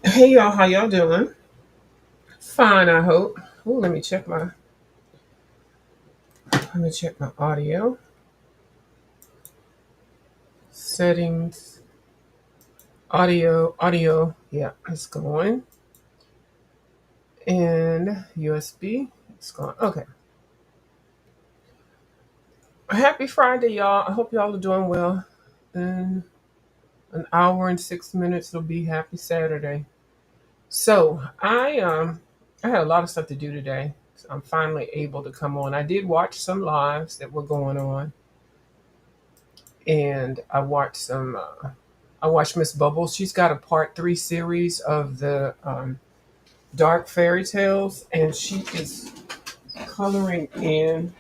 Hey y'all, how y'all doing? Fine, I hope. Ooh, let me check my audio settings. Audio. Yeah, it's going. And USB, it's going. Okay. Happy Friday, y'all. I hope y'all are doing well. In an hour and 6 minutes, it'll be Happy Saturday. So I had a lot of stuff to do today. So I'm finally able to come on. I did watch some lives that were going on, and I watched Miss Bubbles. She's got a part 3 series of the dark fairy tales, and she is coloring in.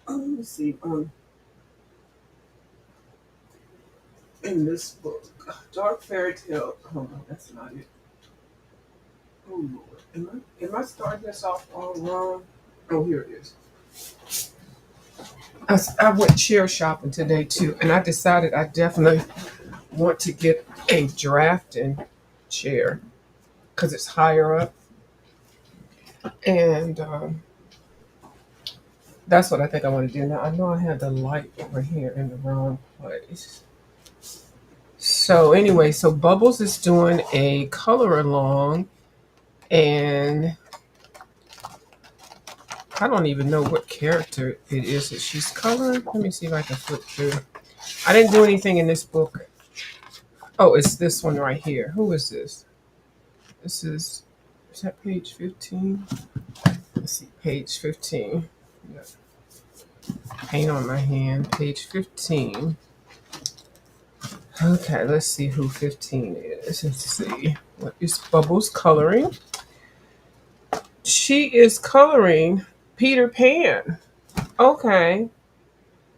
Let me see. In this book, dark fairy tale. Hold on, that's not it. Oh Lord, am I starting this off all wrong? Oh, here it is. I went chair shopping today too, and I decided I definitely want to get a drafting chair because it's higher up, and that's what I think I want to do now. I know I had the light over here in the wrong place. So anyway, so Bubbles is doing a color along, and I don't even know what character it is that she's coloring. Let me see if I can flip through. I didn't do anything in this book. Oh, it's this one right here. Who is this? This is that page 15? Let's see, page 15. Yeah. Paint on my hand, page 15. Okay, let's see who 15 is. Let's see. What is Bubbles coloring? She is coloring Peter Pan. Okay.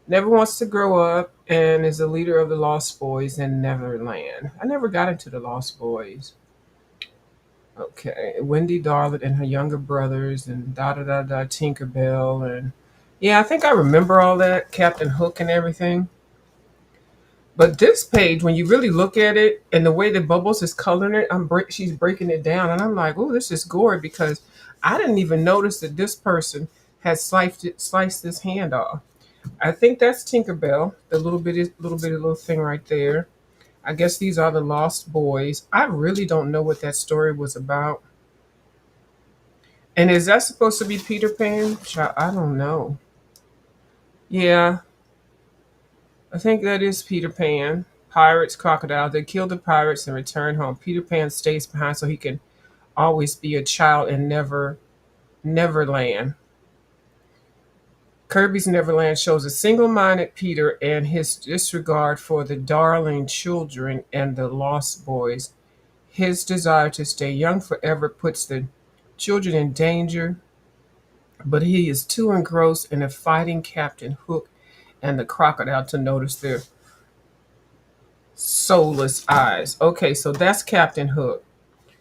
Never wants to grow up and is the leader of the Lost Boys in Neverland. I never got into the Lost Boys. Okay. Wendy Darlett and her younger brothers and da da da da Tinkerbell and yeah, I think I remember all that, Captain Hook and everything. But this page, when you really look at it and the way that Bubbles is coloring it, she's breaking it down, and I'm like, oh, this is gory because I didn't even notice that this person had sliced this hand off. I think that's Tinkerbell, the little thing right there. I guess these are the Lost Boys. I really don't know what that story was about. And is that supposed to be Peter Pan? I don't know. Yeah, I think that is Peter Pan. Pirates, crocodile. They kill the pirates and return home. Peter Pan stays behind so he can always be a child in Neverland. Kirby's Neverland shows a single-minded Peter and his disregard for the darling children and the lost boys. His desire to stay young forever puts the children in danger, but he is too engrossed in fighting Captain Hook and the crocodile to notice their soulless eyes. Okay, so that's Captain Hook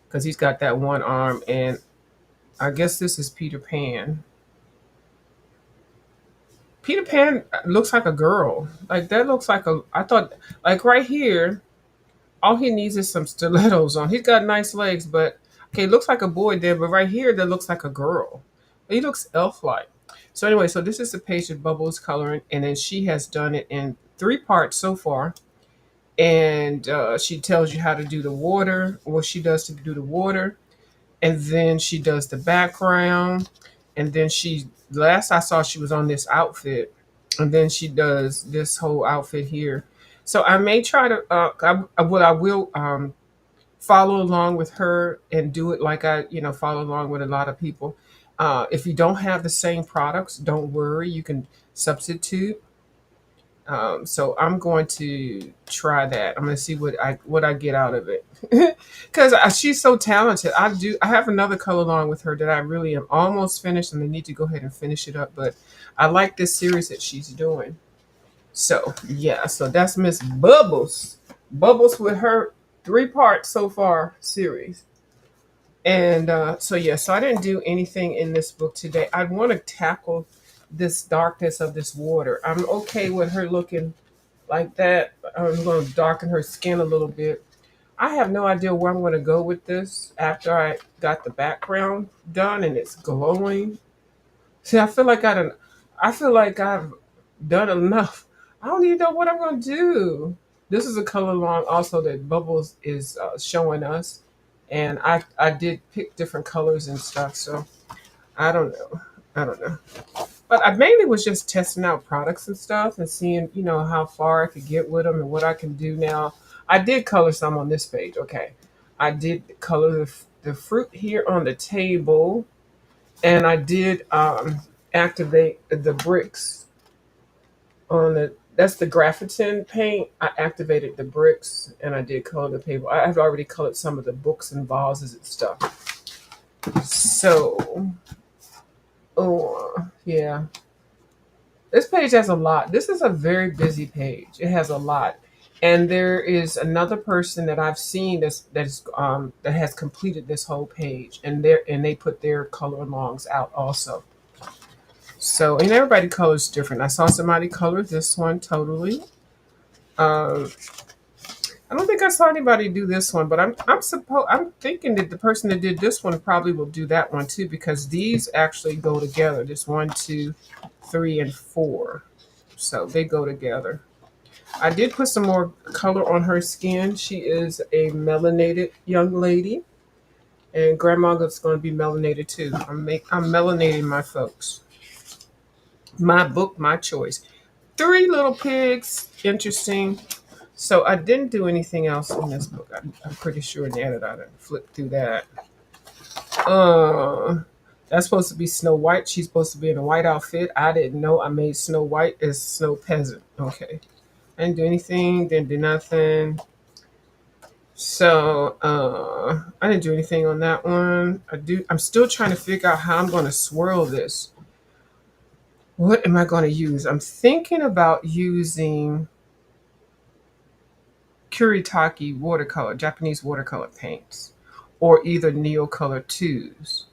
because he's got that one arm, and I guess this is Peter Pan. Peter Pan looks like a girl. Like that looks like a. I thought like right here, all he needs is some stilettos on. He's got nice legs, but okay, looks like a boy there, but right here that looks like a girl. He looks elf-like. So anyway, so this is the page that Bubbles coloring, and then she has done it in 3 parts so far. And she tells you how to do the water, what she does to do the water, and then she does the background, and then she last I saw she was on this outfit, and then she does this whole outfit here. So I may try to I will follow along with her and do it like I follow along with a lot of people. If you don't have the same products, don't worry, you can substitute. So I'm going to try that. I'm going to see what I get out of it, because she's so talented. I have another color along with her that I really am almost finished, and I need to go ahead and finish it up. But I like this series that she's doing. So yeah, so that's Miss Bubbles. Bubbles with her 3 parts so far series. And so yeah, so I didn't do anything in this book today. I want to tackle this darkness of this water. I'm okay with her looking like that. I'm going to darken her skin a little bit. I have no idea where I'm going to go with this after I got the background done and it's glowing. See, I feel like I've done enough. I don't even know what I'm going to do. This is a color line also that Bubbles is showing us, and I did pick different colors and stuff. So I don't know. I don't know. But I mainly was just testing out products and stuff and seeing, how far I could get with them and what I can do now. I did color some on this page. Okay. I did color the fruit here on the table, and I did activate the bricks on the. That's the graphitin paint. I activated the bricks and I did color the table. I have already colored some of the books and vases and stuff. So, oh, yeah. This page has a lot. This is a very busy page. It has a lot, and there is another person that I've seen that has completed this whole page, and they put their color alongs out also. So, and everybody colors different. I saw somebody color this one totally. Um, I don't think I saw anybody do this one, but I'm thinking that the person that did this one probably will do that one too, because these actually go together. There's one, two, three, and four. So they go together. I did put some more color on her skin. She is a melanated young lady, and grandma's going to be melanated too. I'm melanating my folks. My book, my choice. Three Little Pigs. Interesting. So I didn't do anything else in this book. I'm pretty sure now that I done flipped through that. Uh, that's supposed to be Snow White. She's supposed to be in a white outfit. I didn't know I made Snow White as Snow Peasant. Okay. I didn't do anything, didn't do nothing. So I didn't do anything on that one. I'm still trying to figure out how I'm gonna swirl this. What am I gonna use? I'm thinking about using Kuretake watercolor, Japanese watercolor paints, or either Neocolor 2s.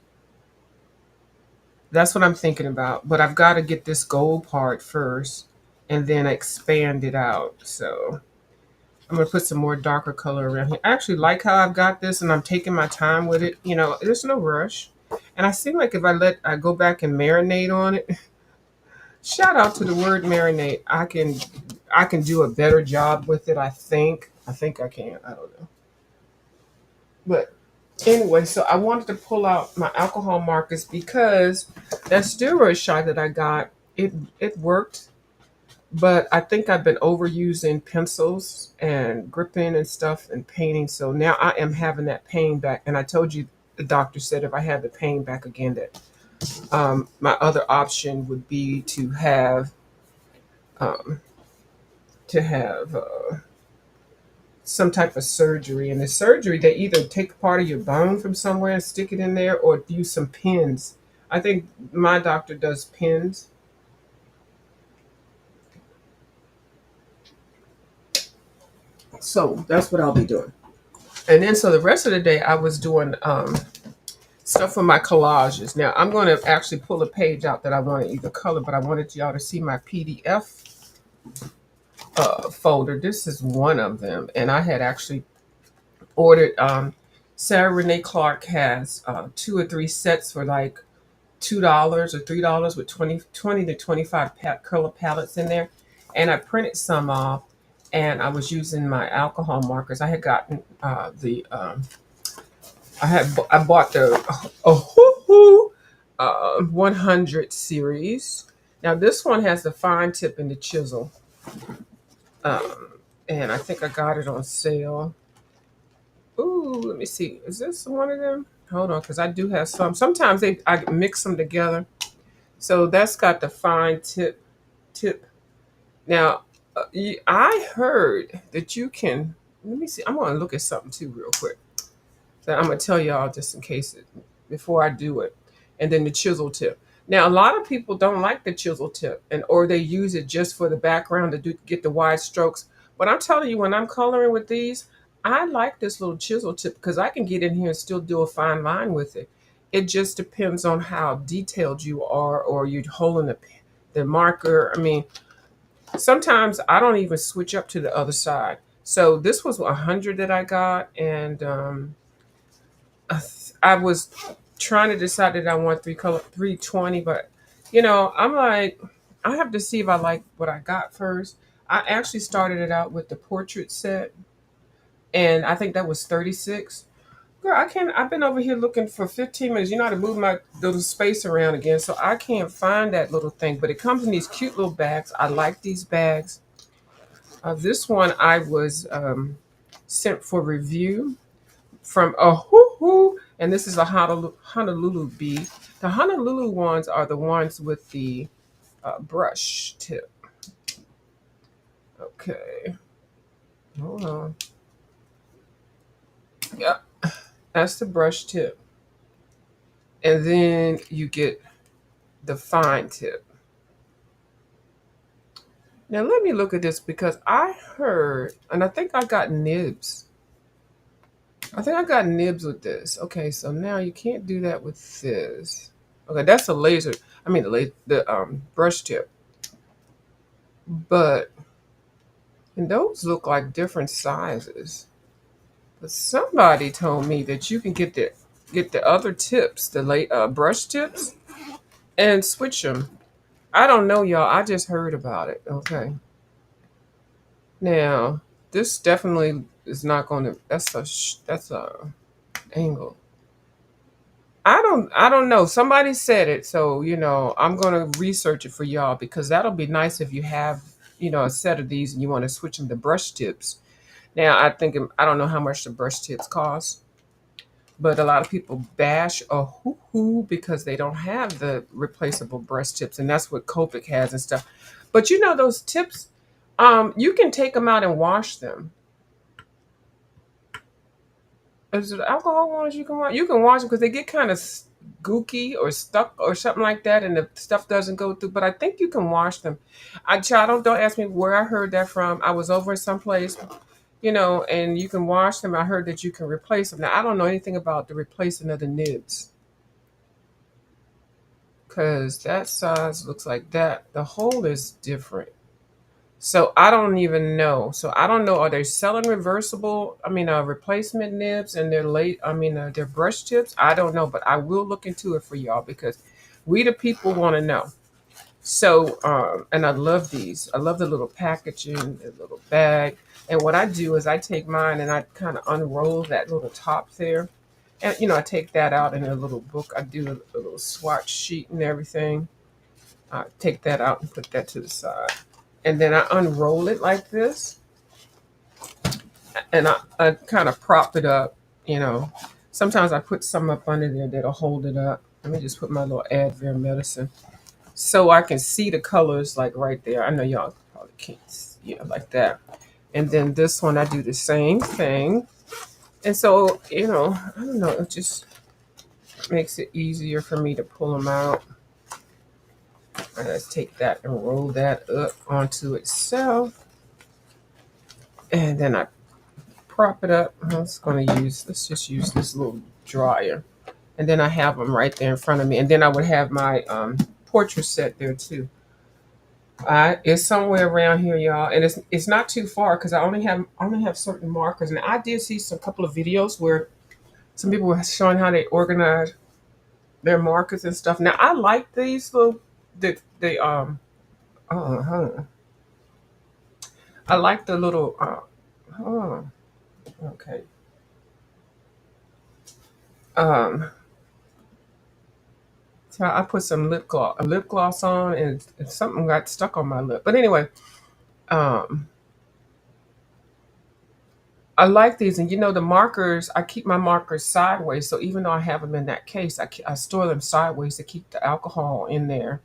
That's what I'm thinking about. But I've got to get this gold part first and then expand it out. So I'm going to put some more darker color around here. I actually like how I've got this and I'm taking my time with it. There's no rush. And I seem like if I go back and marinate on it, shout out to the word marinate. I can do a better job with it, I think. I think I can. I don't know. But anyway, so I wanted to pull out my alcohol markers because that steroid shot that I got, it worked, but I think I've been overusing pencils and gripping and stuff and painting. So now I am having that pain back. And I told you the doctor said if I had the pain back again, that my other option would be um, to have some type of surgery. And the surgery, they either take part of your bone from somewhere and stick it in there, or use some pins. I think my doctor does pins. So that's what I'll be doing. And then so the rest of the day, I was doing stuff for my collages. Now I'm going to actually pull a page out that I want to either color, but I wanted y'all to see my PDF folder. This is one of them, and I had actually ordered. Sarah Renee Clark has two or three sets for like $2 or $3 with 20 to 25 color palettes in there, and I printed some off. And I was using my alcohol markers. I had gotten the I bought the 100 series. Now this one has the fine tip and the chisel, um, and I think I got it on sale. Ooh, let me see. Is this one of them? Hold on, because I do have some. Sometimes I mix them together. So that's got the fine tip. Now, I heard that you can. Let me see. I'm going to look at something too, real quick. That I'm going to tell y'all just in case before I do it. And then the chisel tip. Now, a lot of people don't like the chisel tip, or they use it just for the background to get the wide strokes. But I'm telling you, when I'm coloring with these, I like this little chisel tip because I can get in here and still do a fine line with it. It just depends on how detailed you are, or you're holding the marker. I mean, Sometimes I don't even switch up to the other side. So this was 100 that I got, and I was trying to decide that I want three color 320, but I'm like, I have to see if I like what I got first. I actually started it out with the portrait set, and I think that was 36. Girl, I can't. I've been over here looking for 15 minutes. You know how to move my little space around again, so I can't find that little thing. But it comes in these cute little bags. I like these bags. This one I was sent for review from a hoo hoo, and this is a Honolulu bee. The Honolulu ones are the ones with the brush tip. Okay, hold on. Yeah, that's the brush tip, and then you get the fine tip. Now let me look at this because I heard, and I think I got nibs. I think I got nibs with this. Okay, so now you can't do that with this. Okay, that's a laser. I mean the brush tip, but and those look like different sizes. But somebody told me that you can get the other tips, the brush tips, and switch them. I don't know, y'all. I just heard about it. Okay, now this definitely is not going to. That's a angle. I don't know. Somebody said it, so I'm gonna research it for y'all because that'll be nice if you have a set of these and you want to switch them to brush tips. Now I don't know how much the brush tips cost, but a lot of people bash a hoo hoo because they don't have the replaceable brush tips, and that's what Copic has and stuff. But those tips, you can take them out and wash them. Is it alcohol ones you can wash? You can wash them because they get kind of gooky or stuck or something like that, and the stuff doesn't go through. But I think you can wash them. Child, don't ask me where I heard that from. I was over someplace, and you can wash them. I heard that you can replace them. Now I don't know anything about the replacing of the nibs because that size looks like that. The hole is different. So I don't even know. So I don't know. Are they selling reversible? I mean, replacement nibs and their late. I mean, their brush tips. I don't know, but I will look into it for y'all because we the people want to know. So, and I love these. I love the little packaging, the little bag. And what I do is I take mine and I kind of unroll that little top there, and I take that out in a little book. I do a little swatch sheet and everything. I take that out and put that to the side and then I unroll it like this, and I kind of prop it up. Sometimes I put some up under there that'll hold it up. Let me just put my little Advair medicine so I can see the colors like right there. I know y'all probably can't, like that. And then this one, I do the same thing. And so, I don't know, it just makes it easier for me to pull them out. And let's take that and roll that up onto itself. And then I prop it up. Let's just use this little dryer. And then I have them right there in front of me. And then I would have my portrait set there too. It's somewhere around here, y'all, and it's not too far because I only have certain markers. And I did see some couple of videos where some people were showing how they organize their markers and stuff. Now I like these little the hold on. I like the little hold on. Okay. Um So I put some lip gloss on, and something got stuck on my lip. But anyway, um, I like these, and the markers. I keep my markers sideways, so even though I have them in that case, I store them sideways to keep the alcohol in there.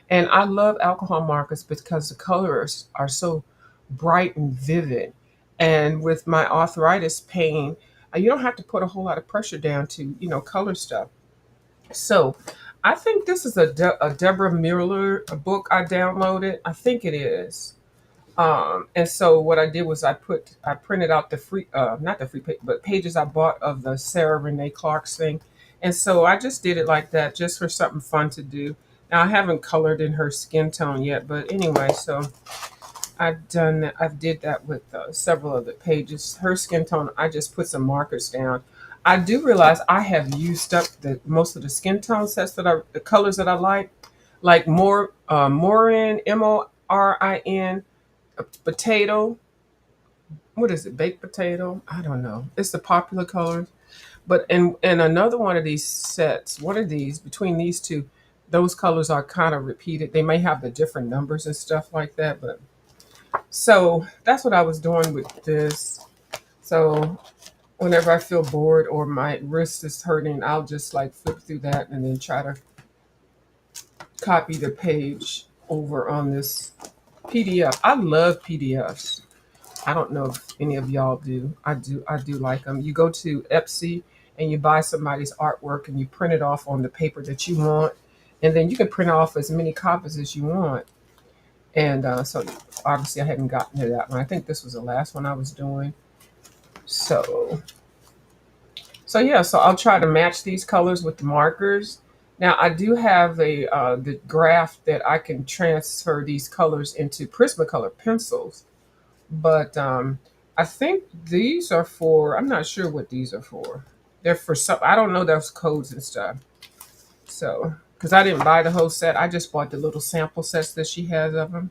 And I love alcohol markers because the colors are so bright and vivid. And with my arthritis pain, you don't have to put a whole lot of pressure down to color stuff. So I think this is a Deborah Mueller book I downloaded. I think it is. And so what I did was I printed out the free, not the free page, but pages I bought of the Sarah Renee Clark's thing. And so I just did it like that just for something fun to do. Now I haven't colored in her skin tone yet, but anyway, so I've done that. I did that with several of the pages. Her skin tone, I just put some markers down. I do realize I have used up the most of the skin tone sets the colors that I like Morin, Morin, potato. What is it? Baked potato? I don't know. It's the popular colors. But in another one of these sets, one of these between these two, those colors are kind of repeated. They may have the different numbers and stuff like that, but so that's what I was doing with this. So whenever I feel bored or my wrist is hurting, I'll just like flip through that and then try to copy the page over on this PDF. I love PDFs. I don't know if any of y'all do. I do like them. You go to Etsy and you buy somebody's artwork and you print it off on the paper that you want, and then you can print off as many copies as you want. And so obviously I hadn't gotten to that one. I think this was the last one I was doing. So yeah, so I'll try to match these colors with the markers. Now I do have the graph that I can transfer these colors into Prismacolor pencils, but I think these are for. I'm not sure what these are for. They're for some. I don't know those codes and stuff. So because I didn't buy the whole set, I just bought the little sample sets that she has of them.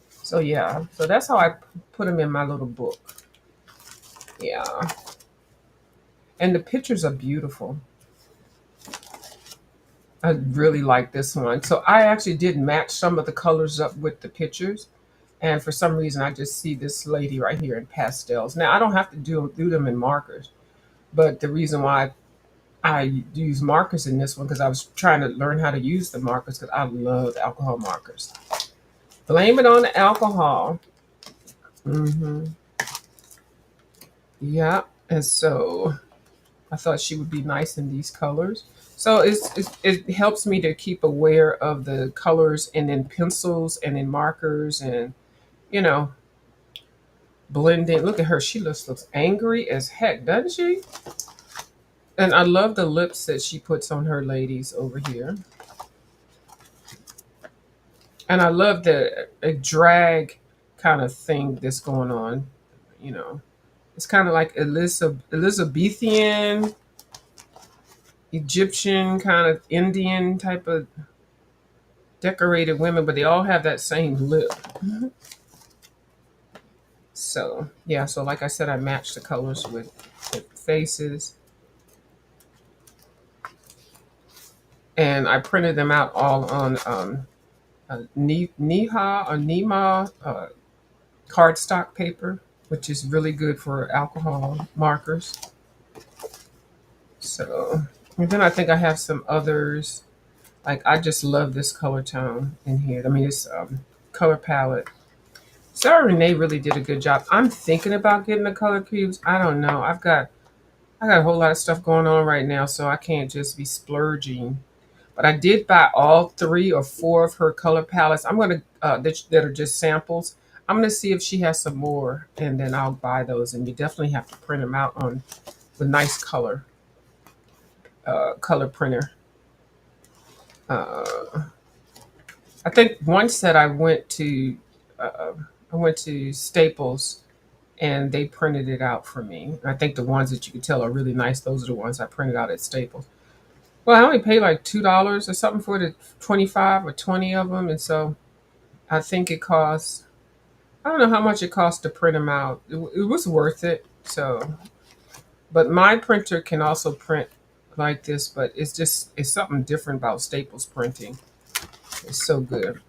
So yeah, so that's how I put them in my little book. Yeah, and the pictures are beautiful. I really like this one. So I actually did match some of the colors up with the pictures. And for some reason, I just see this lady right here in pastels. Now, I don't have to do them in markers. But the reason why I use markers in this one, because I was trying to learn how to use the markers, because I love alcohol markers. Blame it on the alcohol. hmm Yeah. And so I thought she would be nice in these colors. So it helps me to keep aware of the colors and in pencils and in markers and, you know, blending. Look at her. She looks angry as heck, doesn't she? And I love the lips that she puts on her ladies over here. And I love the a drag kind of thing that's going on. You know, it's kind of like Elizabethan, Egyptian, kind of Indian type of decorated women, but they all have that same lip. So yeah, so like I said, I matched the colors with faces, and I printed them out all on Niha or Nima cardstock paper, which is really good for alcohol markers. So, and then I think I have some others. Like I just love this color tone in here. I mean, this color palette. Sarah Renee really did a good job. I'm thinking about getting the color cubes. I don't know. I got a whole lot of stuff going on right now, so I can't just be splurging. But I did buy all three or four of her color palettes. I'm gonna that are just samples. I'm gonna see if she has some more, and then I'll buy those. And you definitely have to print them out on the nice color printer. Uh, I think one set I went to Staples and they printed it out for me. I think the ones that you can tell are really nice. Those are the ones I printed out at Staples. Well, I only paid like $2 or something for the 25 or 20 of them, and so I think it costs. I don't know how much it cost to print them out. It was worth it. So, but my printer can also print like this, but it's something different about Staples printing. It's so good.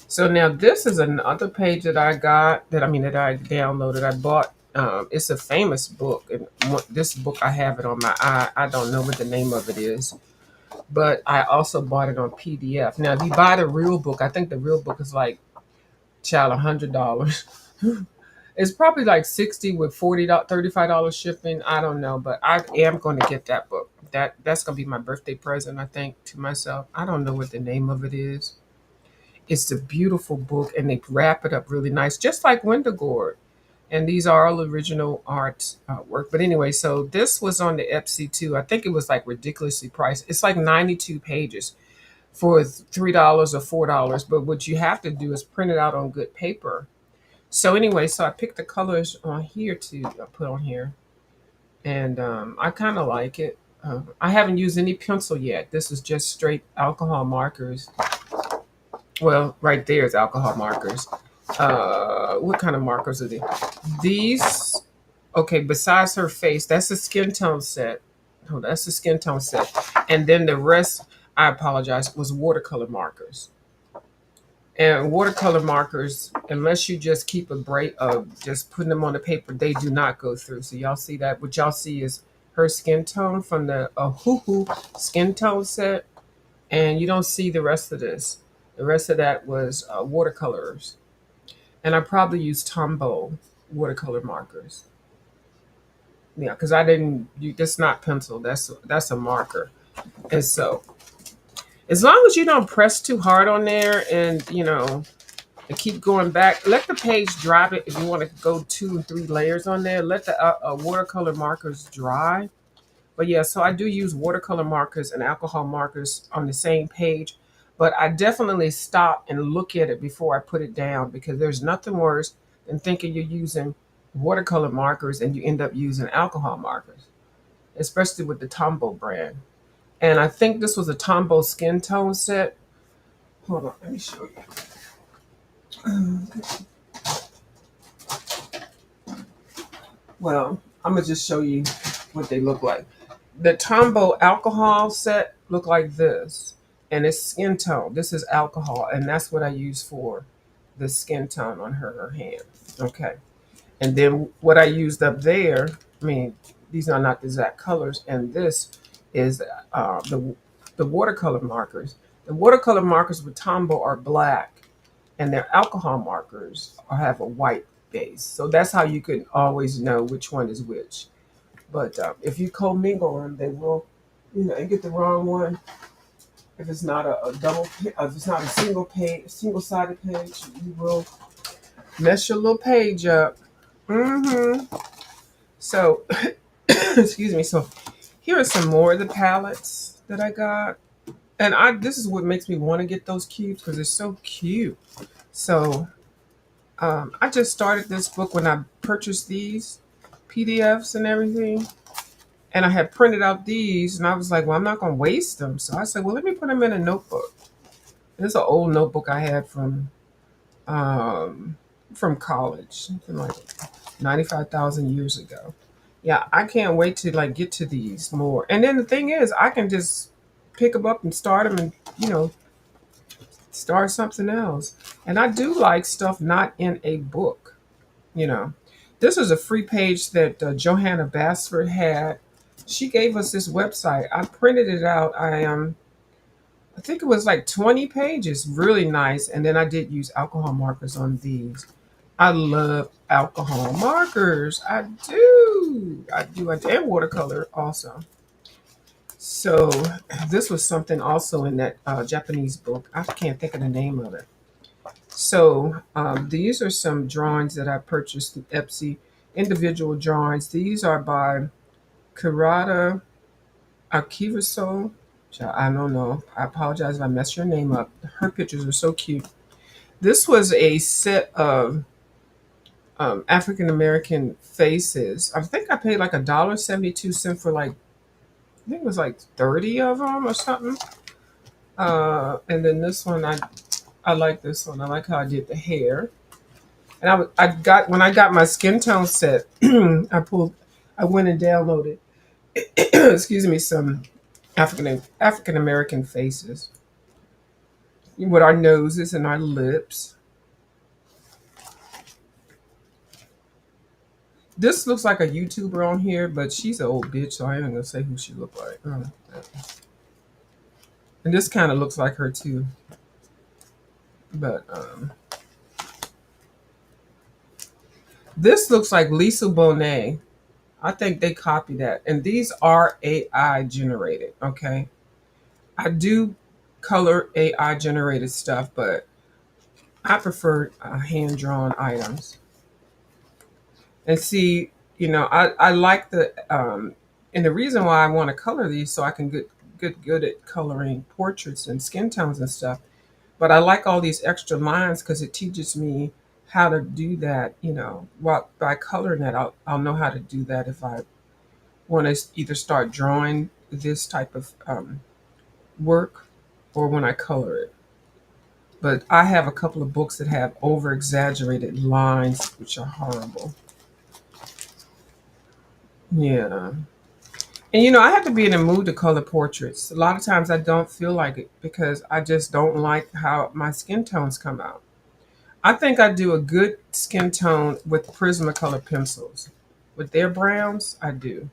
So now this is another page that I got that I downloaded. I bought. It's a famous book, and this book I have it on my I don't know what the name of it is, but I also bought it on PDF. Now, if you buy the real book, I think the real book is like, child, $100. It's probably like 60 with $35 shipping. I don't know, but I am going to get that book. That's going to be my birthday present, I think, to myself. I don't know what the name of it is. It's a beautiful book, and they wrap it up really nice, just like Wendigord. And these are all original art work. But anyway, so this was on the Etsy too. I think it was like ridiculously priced. It's like 92 pages for $3 or $4. But what you have to do is print it out on good paper. So anyway, so I picked the colors on here to put on here, and I kind of like it. I haven't used any pencil yet. This is just straight alcohol markers. Well, right there is alcohol markers. What kind of markers are these? These, okay, besides her face, that's a skin tone set. Oh, that's the skin tone set. And then the rest, I apologize, was watercolor markers. And watercolor markers, unless you just keep a break of just putting them on the paper, they do not go through. So y'all see that? What y'all see is her skin tone from the Hoo Hoo skin tone set, and you don't see the rest of this. The rest of that was watercolors, and I probably used Tombow watercolor markers. Yeah, because I didn't. That's not pencil. That's a marker, and so as long as you don't press too hard on there, and and keep going back. Let the page dry it if you want to go 2 and 3 layers on there. Let the watercolor markers dry. But yeah, so I do use watercolor markers and alcohol markers on the same page. But I definitely stop and look at it before I put it down because there's nothing worse than thinking you're using watercolor markers and you end up using alcohol markers, especially with the Tombow brand. And I think this was a Tombow skin tone set. Hold on, let me show you. Well, I'm gonna just show you what they look like. The Tombow alcohol set look like this, and it's skin tone. This is alcohol, and that's what I use for the skin tone on her hand. Okay, and then what I used up there. I mean, these are not the exact colors, and this is the watercolor markers. The watercolor markers with Tombow are black, and their alcohol markers have a white base. So that's how you can always know which one is which. But if you commingle them, they will, you get the wrong one. If it's not a double, if it's not a single page, single-sided page, you will mess your little page up. So, excuse me. So, here are some more of the palettes that I got, and this is what makes me want to get those cubes because they're so cute. So, I just started this book when I purchased these PDFs and everything. And I had printed out these, and I was like, well, I'm not going to waste them. So I said, well, let me put them in a notebook. This is an old notebook I had from college, something like 95,000 years ago. Yeah, I can't wait to like get to these more. And then the thing is, I can just pick them up and start them and, start something else. And I do like stuff not in a book, you know. This is a free page that Johanna Basford had. She gave us this website. I printed it out. I think it was like 20 pages, really nice. And then I did use alcohol markers on these. I love alcohol markers. I do. I do. And watercolor also. So this was something also in that Japanese book. I can't think of the name of it. So these are some drawings that I purchased through Etsy, individual drawings. These are by Kurata Akivaso. I don't know. I apologize if I messed your name up. Her pictures are so cute. This was a set of African American faces. I think I paid like $1.72 for like, I think it was like 30 of them or something. And then this one, I like this one. I like how I did the hair. And I got when I got my skin tone set, I went and downloaded, excuse me, some African American faces with our noses and our lips. This looks like a YouTuber on here, but she's an old bitch, so I ain't gonna say who she looked like. And this kind of looks like her too, but this looks like Lisa Bonet. I think they copied that, and these are AI generated. Okay, I do color AI generated stuff, but I prefer hand drawn items. And see, I like and the reason why I want to color these so I can get good at coloring portraits and skin tones and stuff. But I like all these extra lines because it teaches me how to do that, while by coloring that, I'll know how to do that if I want to either start drawing this type of work or when I color it. But I have a couple of books that have over exaggerated lines, which are horrible. Yeah. And I have to be in the mood to color portraits. A lot of times I don't feel like it because I just don't like how my skin tones come out. I think I do a good skin tone with Prismacolor pencils. With their browns, I do.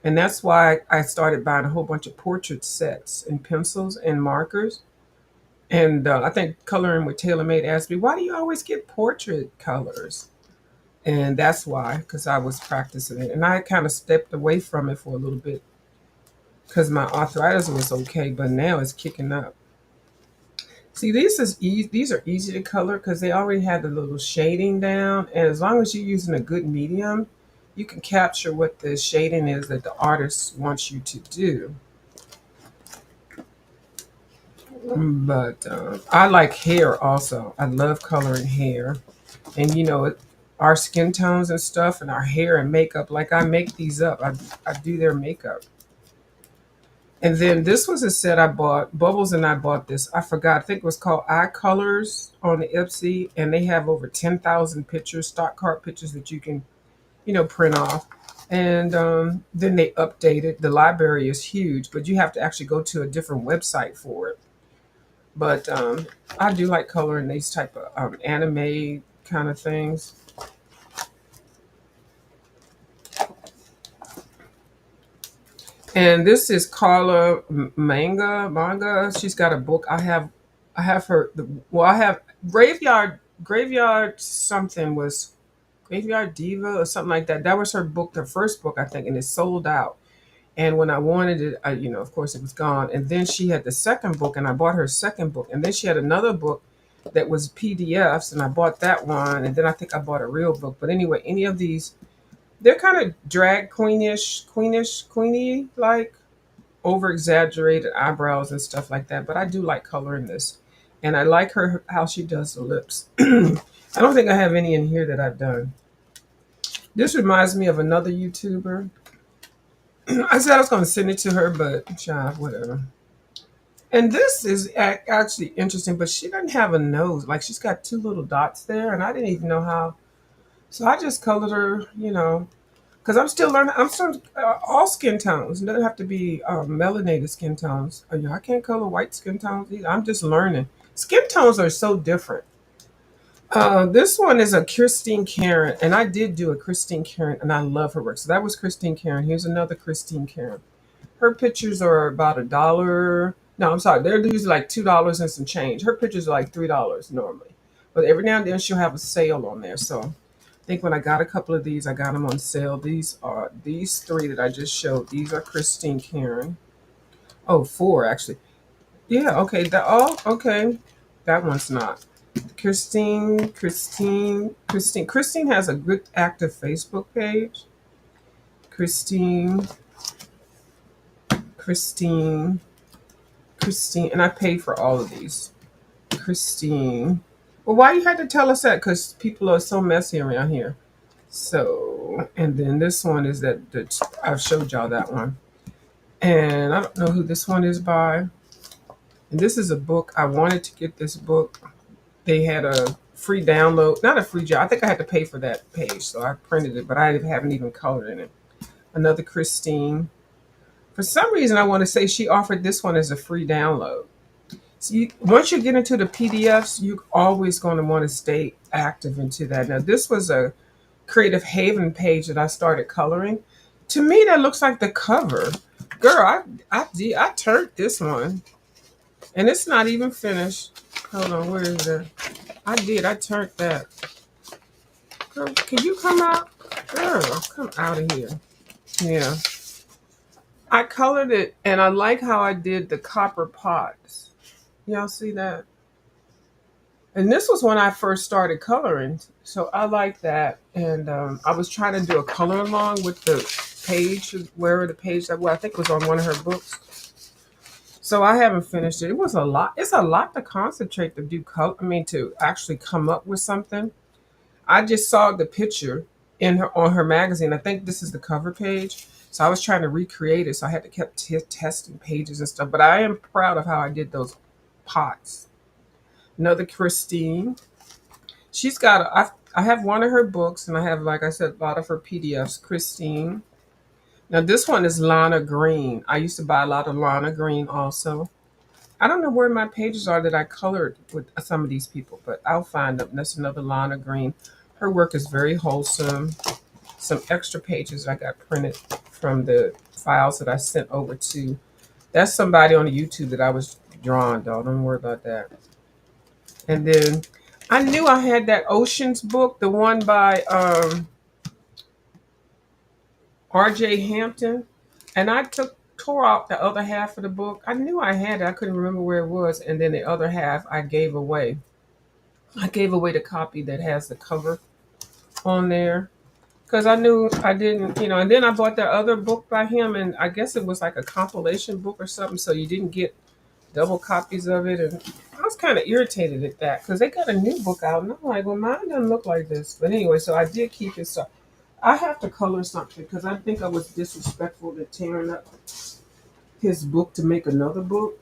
And that's why I started buying a whole bunch of portrait sets and pencils and markers. And I think coloring with TaylorMade asked me, why do you always get portrait colors? And that's why, because I was practicing it. And I kind of stepped away from it for a little bit because my arthritis was okay, but now it's kicking up. See, these are easy to color because they already have the little shading down, and as long as you're using a good medium, you can capture what the shading is that the artist wants you to do. But I like hair also. I love coloring hair, and our skin tones and stuff, and our hair and makeup. Like I make these up. I do their makeup. And then this was a set I bought. Bubbles and I bought this. I forgot. I think it was called Eye Colors on the Ipsy, and they have over 10,000 pictures, stock card pictures that you can, print off. And then they updated. The library is huge, but you have to actually go to a different website for it. But I do like coloring these type of anime kind of things. And this is Carla Manga. She's got a book. I have her. Well, I have Graveyard something was Graveyard Diva or something like that. That was her book, her first book, I think, and it sold out. And when I wanted it, of course, it was gone. And then she had the second book, and I bought her second book. And then she had another book that was PDFs, and I bought that one. And then I think I bought a real book. But anyway, any of these, they're kind of drag queenie like over exaggerated eyebrows and stuff like that. But I do like coloring this, and I like her how she does the lips. I don't think I have any in here that I've done. This reminds me of another YouTuber. I said I was going to send it to her, but whatever. And this is actually interesting, but she doesn't have a nose. Like she's got two little dots there, and I didn't even know how. So I just colored her, because I'm still learning. I'm still all skin tones. It doesn't have to be melanated skin tones. I can't color white skin tones either. I'm just learning. Skin tones are so different. This one is a Christine Karen, and I did do a Christine Karen, and I love her work. So that was Christine Karen. Here's another Christine Karen. Her pictures are about $1. No, I'm sorry, they're usually like $2 and some change. Her pictures are like $3 normally, but every now and then she'll have a sale on there. So I think when I got a couple of these, I got them on sale. These three that I just showed. These are Christine Karen. Oh, four actually. Yeah, okay. Okay. That one's not. Christine has a good active Facebook page. Christine, Christine, Christine, and I paid for all of these. Christine. Well, why you had to tell us that? Because people are so messy around here. So, and then this one is that I've showed y'all that one. And I don't know who this one is by. And this is a book. I wanted to get this book. They had a free download, not a free job. I think I had to pay for that page, so I printed it, but I haven't even colored in it. Another Christine. For some reason, I want to say she offered this one as a free download. So once you get into the PDFs, you're always going to want to stay active into that. Now, this was a Creative Haven page that I started coloring. To me, that looks like the cover. Girl, I turned this one, and it's not even finished. Hold on, where is that? I turned that. Girl, can you come out? Girl, come out of here. Yeah. I colored it, and I like how I did the copper pots. Y'all see that? And this was when I first started coloring. So I like that. And I was trying to do a color along with the page, where the page that, well, I think it was on one of her books. So I haven't finished it. It was a lot. It's a lot to concentrate to do color. I mean, to actually come up with something. I just saw the picture in her on her magazine. I think this is the cover page. So I was trying to recreate it. So I had to keep testing pages and stuff. But I am proud of how I did those pots. Another Christine. She's got. I have one of her books, and I have, like I said, a lot of her PDFs. Christine. Now this one is Lana Green. I used to buy a lot of Lana Green also. I don't know where my pages are that I colored with some of these people, but I'll find them. That's another Lana Green. Her work is very wholesome. Some extra pages I got printed from the files that I sent over to. That's somebody on the YouTube that I was drawing, though. Don't worry about that. And then I knew I had that Oceans book, the one by R.J. Hampton, and I tore out the other half of the book. I knew I had it. I couldn't remember where it was, and then the other half I gave away. I gave away the copy that has the cover on there because I knew I didn't, And then I bought that other book by him, and I guess it was like a compilation book or something, so you didn't get double copies of it. And I was kind of irritated at that because they got a new book out, and I'm like, well, mine doesn't look like this. But anyway, so I did keep it. So I have to color something because I think I was disrespectful to tearing up his book to make another book.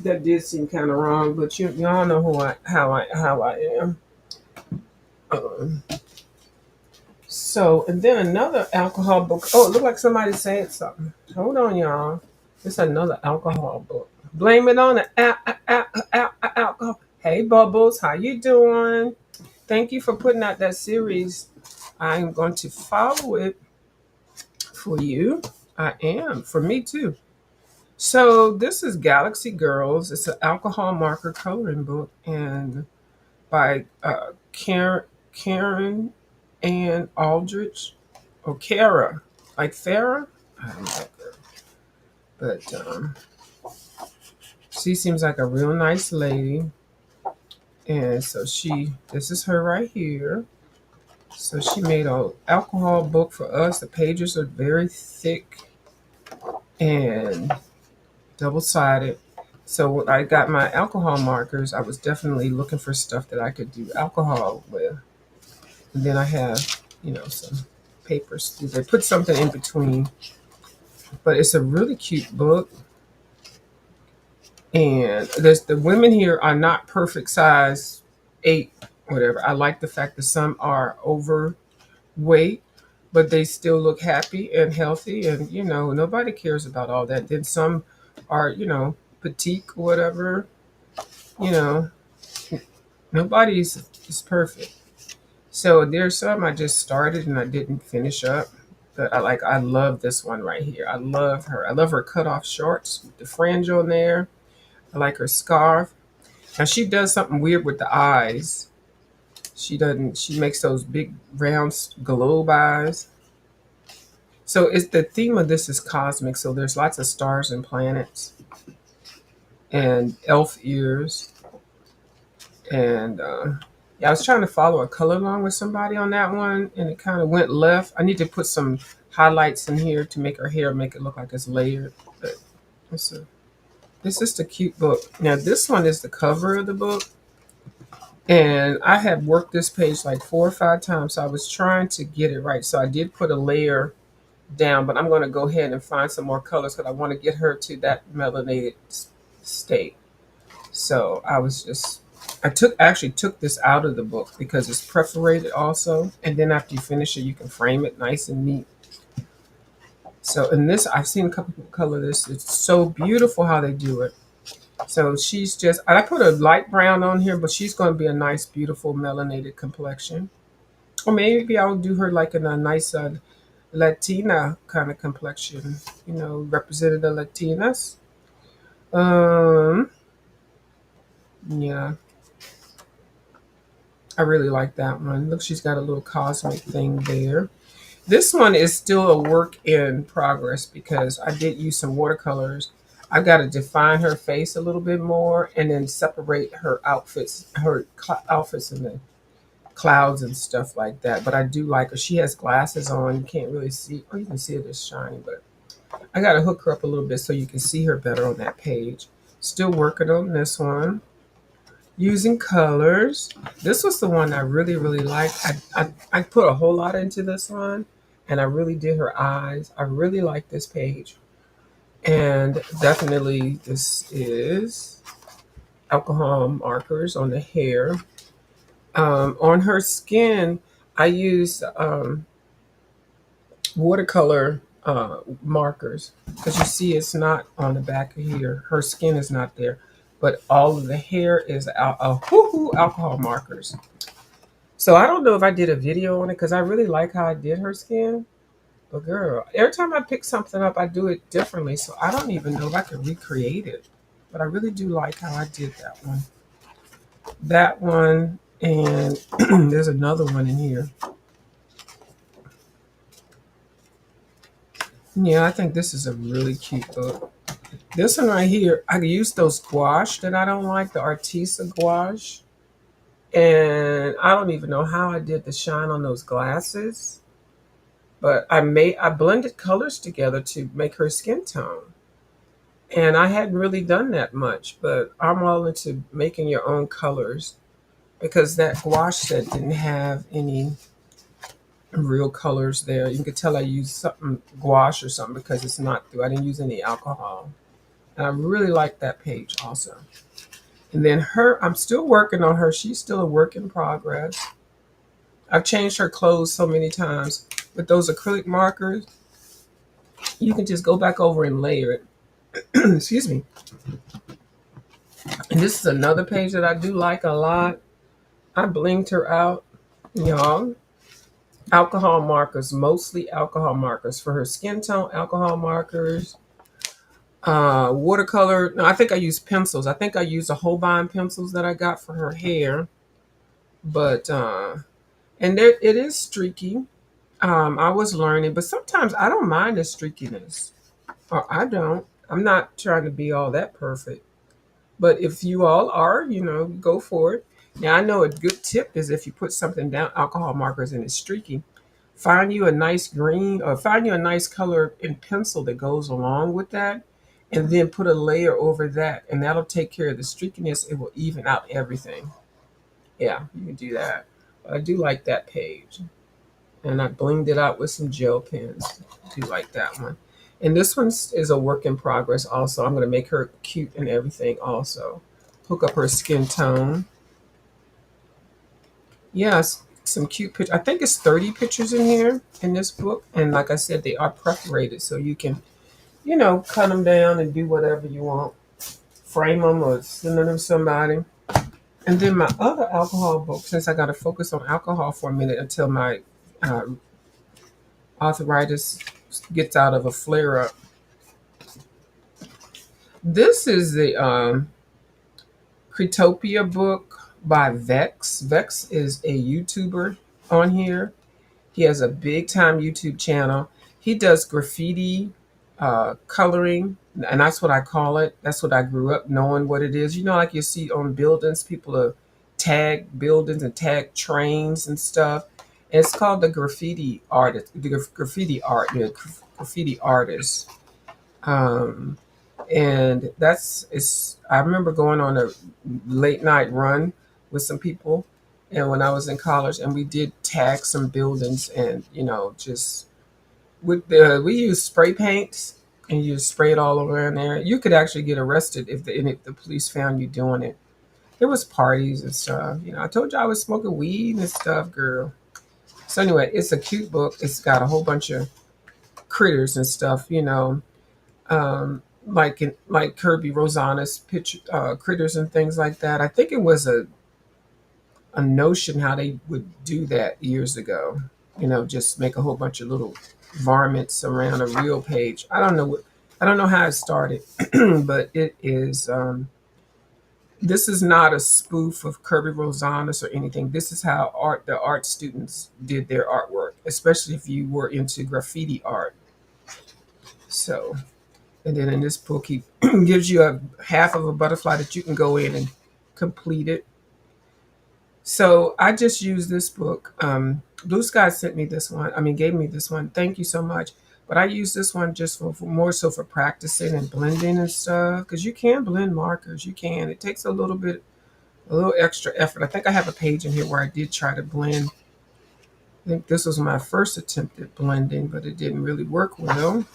That did seem kind of wrong, but y'all know how I am. Um, and then another alcohol book. Oh, it looked like somebody said something. Hold on, y'all. It's another alcohol book. Blame it on the alcohol. Hey, Bubbles, how you doing? Thank you for putting out that series. I'm going to follow it for you. I am. For me, too. So this is Galaxy Girls. It's an alcohol marker coloring book, and by Karen Ann Aldrich, or Kara, like Farah. I don't like her, but she seems like a real nice lady. And so this is her right here. So she made an alcohol book for us. The pages are very thick and double-sided. So when I got my alcohol markers, I was definitely looking for stuff that I could do alcohol with. And then I have, some papers. They put something in between. But it's a really cute book. And the women here are not perfect size 8, whatever. I like the fact that some are overweight, but they still look happy and healthy. And, nobody cares about all that. Then some are, petite or whatever. You know, nobody's is perfect. So there's some I just started and I didn't finish up. But I love this one right here. I love her. I love her cut off shorts with the fringe on there. I like her scarf. Now she does something weird with the eyes. She makes those big round globe eyes. So it's the theme of this is cosmic. So there's lots of stars and planets and elf ears. And yeah, I was trying to follow a color along with somebody on that one, and it kind of went left. I need to put some highlights in here to make her hair make it look like it's layered. But this is the cute book. Now this one is the cover of the book, and I have worked this page like 4 or 5 times. So I was trying to get it right. So I did put a layer down, but I'm going to go ahead and find some more colors because I want to get her to that melanated state. So I took this out of the book because it's perforated also. And then after you finish it, you can frame it nice and neat. So in this, I've seen a couple people color this. It's so beautiful how they do it. So I put a light brown on here, but she's going to be a nice, beautiful melanated complexion. Or maybe I'll do her like in a nice Latina kind of complexion, representing the Latinas. Yeah. I really like that one. Look, she's got a little cosmic thing there. This one is still a work in progress because I did use some watercolors. I got to define her face a little bit more and then separate her outfits in the clouds and stuff like that. But I do like her. She has glasses on. You can't really see. Oh, you can see it is shiny, but I got to hook her up a little bit so you can see her better on that page. Still working on this one. using colors. This was the one I really, really liked. I put a whole lot into this one, and I really did her eyes. I really like this page. And definitely, this is alcohol markers on the hair. On her skin, I used watercolor markers because you see it's not on the back of here. Her skin is not there, but all of the hair is alcohol markers. So I don't know if I did a video on it because I really like how I did her skin. But girl, every time I pick something up, I do it differently. So I don't even know if I can recreate it. But I really do like how I did that one. That one, and there's another one in here. Yeah, I think this is a really cute book. This one right here, I used those gouache that I don't like, the Artisa gouache. And I don't even know how I did the shine on those glasses. But I blended colors together to make her skin tone. And I hadn't really done that much, but I'm all into making your own colors because that gouache set didn't have any real colors there. You could tell I used something gouache or something because it's not through. I didn't use any alcohol. And I really like that page also. And then her, I'm still working on her. She's still a work in progress. I've changed her clothes so many times. With those acrylic markers, you can just go back over and layer it. Excuse me. And this is another page that I do like a lot. I blinged her out, y'all. Alcohol markers, mostly alcohol markers for her skin tone. Alcohol markers, watercolor. No, I think I used pencils. I think I used the Holbein pencils that I got for her hair. But and there it is streaky. I was learning, but sometimes I don't mind the streakiness. Or I don't. I'm not trying to be all that perfect. But if you all are, go for it. Now I know a good tip is if you put something down, alcohol markers, and it's streaky, find you a nice green or find you a nice color in pencil that goes along with that, and then put a layer over that, and that'll take care of the streakiness. It will even out everything. Yeah, you can do that. I do like that page. And I blinged it out with some gel pens. I do like that one. And this one is a work in progress also. I'm going to make her cute and everything also. Hook up her skin tone. Yes, some cute pictures. I think it's 30 pictures in here in this book. And like I said, they are perforated so you can, cut them down and do whatever you want. Frame them or send them to somebody. And then my other alcohol book, since I got to focus on alcohol for a minute until my uh, arthritis gets out of a flare up. This is the Cretopia book by Vex. Vex is a YouTuber on here. He has a big time YouTube channel. He does graffiti coloring, and that's what I call it. That's what I grew up knowing what it is. Like you see on buildings, people tag buildings and tag trains and stuff. And it's called the graffiti artist, graffiti artist. Um, and I remember going on a late night run with some people, and when I was in college, and we did tag some buildings, and just we used spray paints, and you spray it all around there. You could actually get arrested if the police found you doing it. There was parties and stuff. I told you I was smoking weed and stuff, girl. So anyway, it's a cute book. It's got a whole bunch of critters and stuff. Like Kirby Rosanna's picture critters and things like that. I think it was a notion how they would do that years ago. Just make a whole bunch of little varmints around a real page. I don't know how it started, but it is. This is not a spoof of Kirby Rosanas or anything. This is how the art students did their artwork, especially if you were into graffiti art. So, and then in this book, he gives you a half of a butterfly that you can go in and complete it. So I just used this book. Blue Sky sent me this one. I mean, gave me this one. Thank you so much. But I use this one just for more so for practicing and blending and stuff. Because you can blend markers. You can. It takes a little bit a little extra effort. I think I have a page in here where I did try to blend. I think this was my first attempt at blending, but it didn't really work well.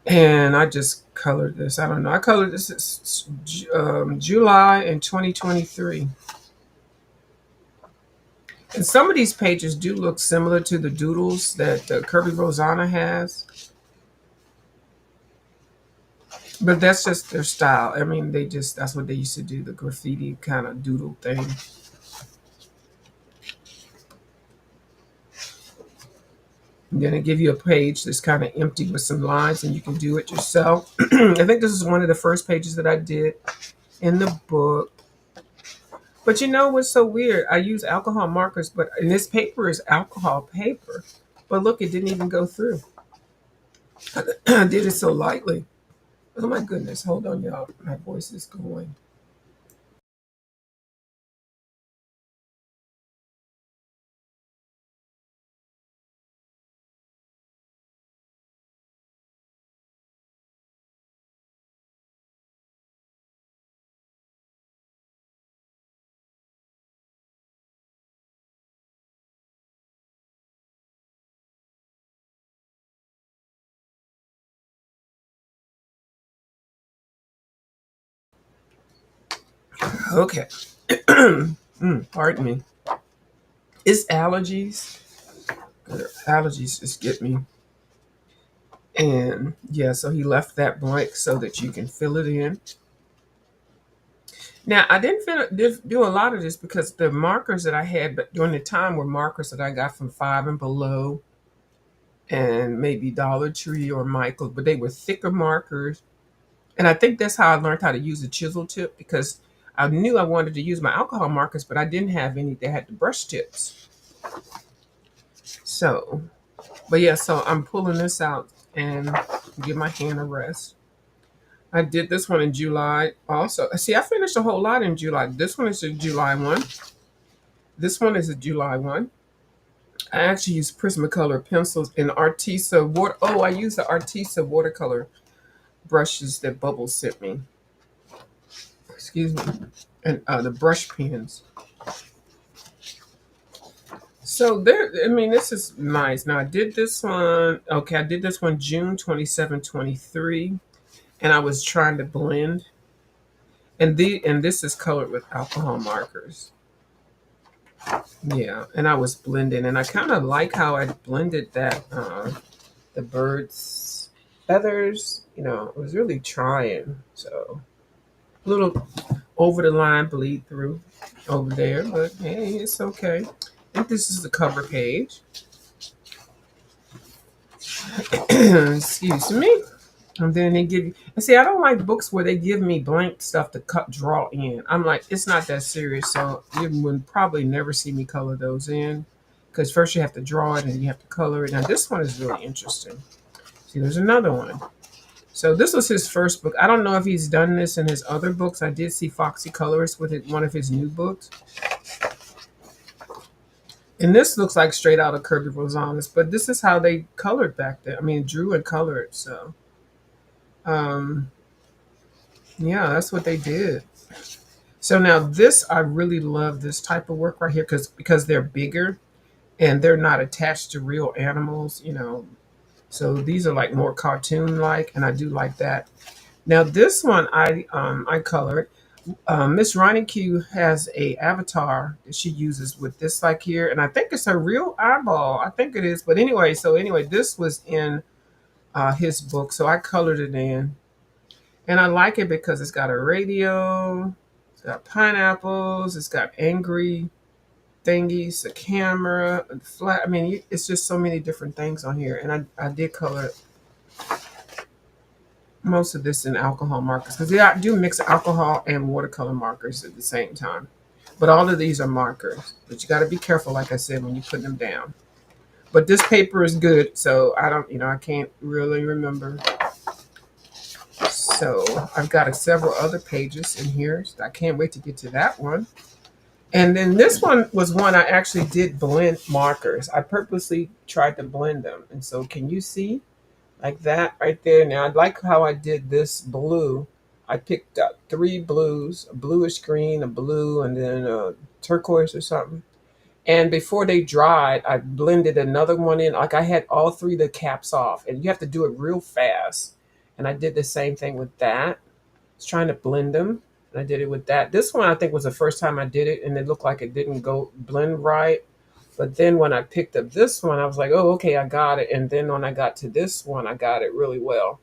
And I just colored this. I don't know. I colored this July in 2023. And some of these pages do look similar to the doodles that Kirby Rosanna has. But that's just their style. I mean, that's what they used to do, the graffiti kind of doodle thing. And then they give you a page that's kind of empty with some lines and you can do it yourself. I think this is one of the first pages that I did in the book. But you know what's so weird? I use alcohol markers, but and this paper is alcohol paper. But look, it didn't even go through. I did it so lightly. Oh my goodness. Hold on, y'all. My voice is going. Okay. Pardon me. It's allergies. Allergies just get me. And yeah, so he left that blank so that you can fill it in. Now, I didn't do a lot of this because the markers that I had but during the time were markers that I got from Five and Below and maybe Dollar Tree or Michael, but they were thicker markers. And I think that's how I learned how to use a chisel tip because I knew I wanted to use my alcohol markers, but I didn't have any that had the brush tips. So, but yeah, so I'm pulling this out and give my hand a rest. I did this one in July also. See, I finished a whole lot in July. This one is a July one. This one is a July one. I actually use Prismacolor pencils and Artisa water. Oh, I use the Artisa watercolor brushes that Bubbles sent me. Excuse me. And the brush pens. So there, I mean, this is nice. Now I did this one. Okay, I did this one June 27, 23, and I was trying to blend. And this is colored with alcohol markers. Yeah, and I was blending, and I kind of like how I blended that the bird's feathers. You know, I was really trying. So a little over the line bleed through over there, but hey, it's okay. I think this is the cover page. Excuse me. And then they give you, and see, I don't like books where they give me blank stuff to draw in. I'm like, it's not that serious. So you would probably never see me color those in because first you have to draw it and you have to color it. Now, this one is really interesting. See, there's another one. So this was his first book. I don't know if he's done this in his other books. I did see Foxy Colorist with one of his new books. And this looks like straight out of Kirby Rosanas, but this is how they colored back then. I mean, drew and colored. So, um, yeah, that's what they did. So now this, I really love this type of work right here because they're bigger and they're not attached to real animals, you know. So these are like more cartoon like, and I do like that. Now this one I colored. Miss Ronnie Q has a avatar that she uses with this like here, and I think it's a real eyeball. I think it is, but anyway. So anyway, this was in his book, so I colored it in, and I like it because it's got a radio, it's got pineapples, it's got angry thingies, a camera, a flat. I mean, it's just so many different things on here, and I did color most of this in alcohol markers because I do mix alcohol and watercolor markers at the same time. But all of these are markers. But you got to be careful, like I said, when you put them down. But this paper is good, so I don't, I can't really remember. So I've got several other pages in here. So I can't wait to get to that one. And then this one was one I actually did blend markers. I purposely tried to blend them. And so can you see like that right there? Now I like how I did this blue. I picked up three blues, a bluish green, a blue, and then a turquoise or something. And before they dried, I blended another one in. Like I had all three of the caps off, and you have to do it real fast. And I did the same thing with that. I was trying to blend them, and I did it with that. This one I think was the first time I did it, and it looked like it didn't go blend right. But then when I picked up this one, I was like, oh, okay, I got it. And then when I got to this one, I got it really well.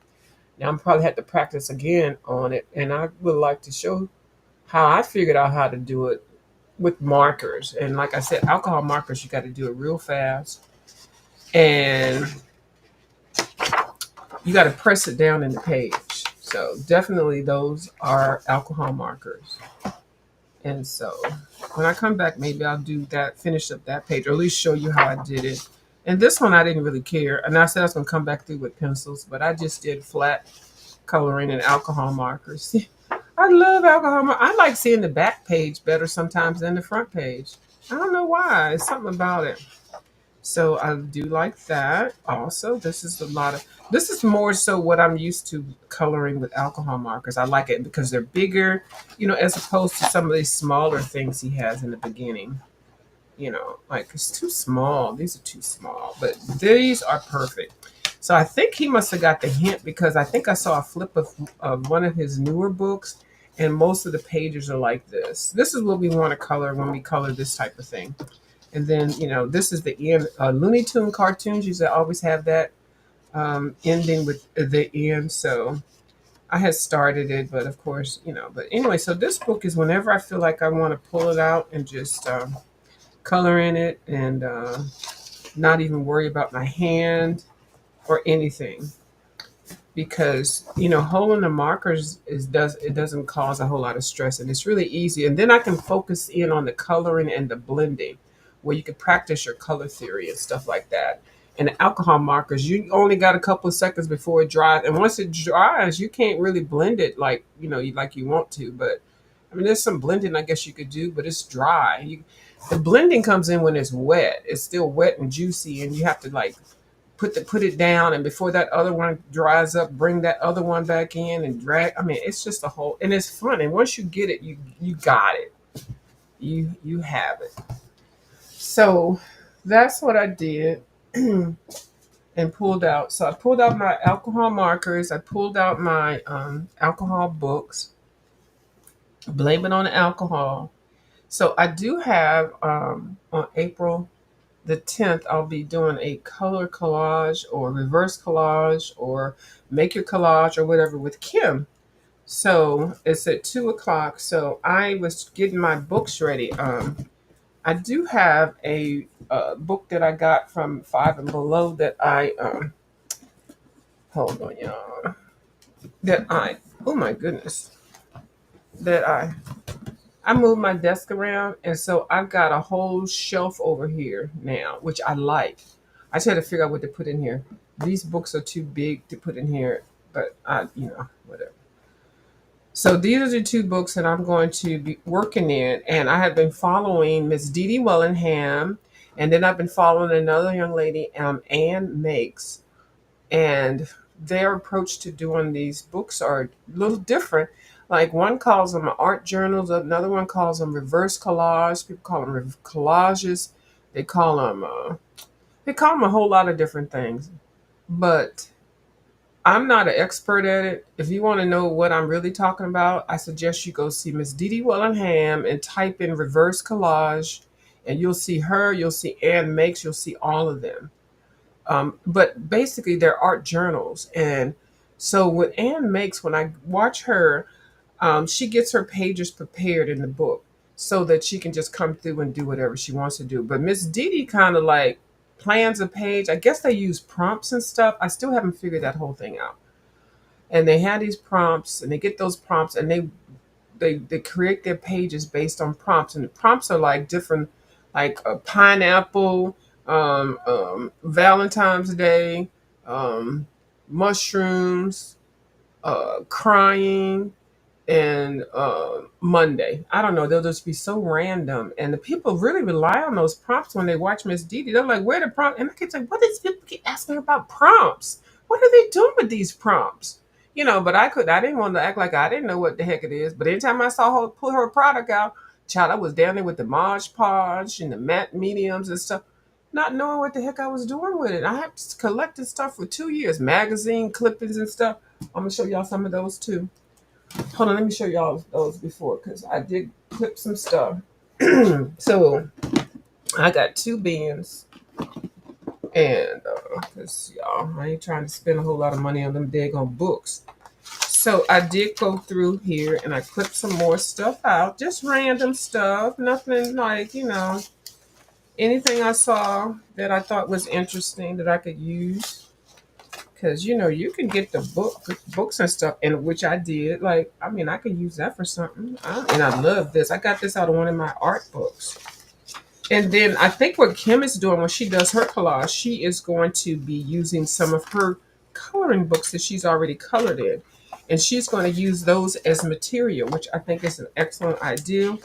Now I'm probably had to practice again on it, and I would like to show how I figured out how to do it with markers. And like I said, alcohol markers, you got to do it real fast, and you got to press it down in the page. So definitely those are alcohol markers. And so when I come back, maybe I'll do that, finish up that page, or at least show you how I did it. And this one I didn't really care. And I said I was going to come back through with pencils, but I just did flat coloring and alcohol markers. I love alcohol. I like seeing the back page better sometimes than the front page. I don't know why. It's something about it. So I do like that. Also, this is more so what I'm used to coloring with alcohol markers. I like it because they're bigger, as opposed to some of these smaller things he has in the beginning. Like it's too small. These are too small, but these are perfect. So I think he must have got the hint because I think I saw a flip of one of his newer books, and most of the pages are like this. This is what we want to color when we color this type of thing. And then, this is the end. Looney Tune cartoons used to always have that ending with the end. So I had started it, but of course, But anyway, so this book is whenever I feel like I want to pull it out and just color in it and not even worry about my hand or anything. Because holding the markers it doesn't cause a whole lot of stress, and it's really easy. And then I can focus in on the coloring and the blending, where you can practice your color theory and stuff like that. And the alcohol markers, you only got a couple of seconds before it dries, and once it dries, you can't really blend it like like you want to. But I mean, there's some blending I guess you could do, but it's dry. The blending comes in when it's wet. It's still wet and juicy, and you have to like put it down, and before that other one dries up, bring that other one back in and drag. I mean, it's just a whole, and it's fun. And once you get it, you got it. You have it. So that's what I did and pulled out. So I pulled out my alcohol markers. I pulled out my alcohol books. Blame it on the alcohol. So I do have on April the 10th, I'll be doing a color collage or reverse collage or make your collage or whatever with Kim. So it's at 2 o'clock. So I was getting my books ready. I do have a book that I got from Five and Below that I hold on, y'all. That I oh my goodness that I moved my desk around, and so I've got a whole shelf over here now, which I like. I just had to figure out what to put in here. These books are too big to put in here, but whatever. So these are the two books that I'm going to be working in, and I have been following Miss Dee Dee Wellingham, and then I've been following another young lady, Ann Makes, and their approach to doing these books are a little different. Like one calls them art journals, another one calls them reverse collage. People call them collages. They call them a whole lot of different things. But I'm not an expert at it. If you want to know what I'm really talking about, I suggest you go see Miss Dee Dee Wellingham and type in reverse collage, and you'll see her. You'll see Ann Makes. You'll see all of them. But basically, they're art journals. And so, what Ann Makes, when I watch her, she gets her pages prepared in the book so that she can just come through and do whatever she wants to do. But Miss Dee Dee kind of like plans a page. I guess they use prompts and stuff. I still haven't figured that whole thing out. And they have these prompts, and they get those prompts, and they create their pages based on prompts. And the prompts are like different, like a pineapple, Valentine's Day, mushrooms, crying, and Monday. I don't know. They'll just be so random, and the people really rely on those prompts when they watch Miss Dee Dee. They're like, "Where the prompt?" And I keep saying, "What is people keep asking her about prompts? What are they doing with these prompts?" But I didn't want to act like I didn't know what the heck it is. But anytime I saw her put her product out, child, I was down there with the Mod Podge and the matte mediums and stuff, not knowing what the heck I was doing with it. I have collected stuff for 2 years, magazine clippings and stuff. I'm gonna show y'all some of those too. Hold on, let me show y'all those before because I did clip some stuff. So I got two bins, and cause y'all, I ain't trying to spend a whole lot of money on them daggone books. So I did go through here and I clipped some more stuff out, just random stuff, nothing like, anything I saw that I thought was interesting that I could use. Cause you can get the books and stuff, and which I did. Like, I mean, I could use that for something. And I love this. I got this out of one of my art books. And then I think what Kim is doing when she does her collage, she is going to be using some of her coloring books that she's already colored in. And she's going to use those as material, which I think is an excellent idea.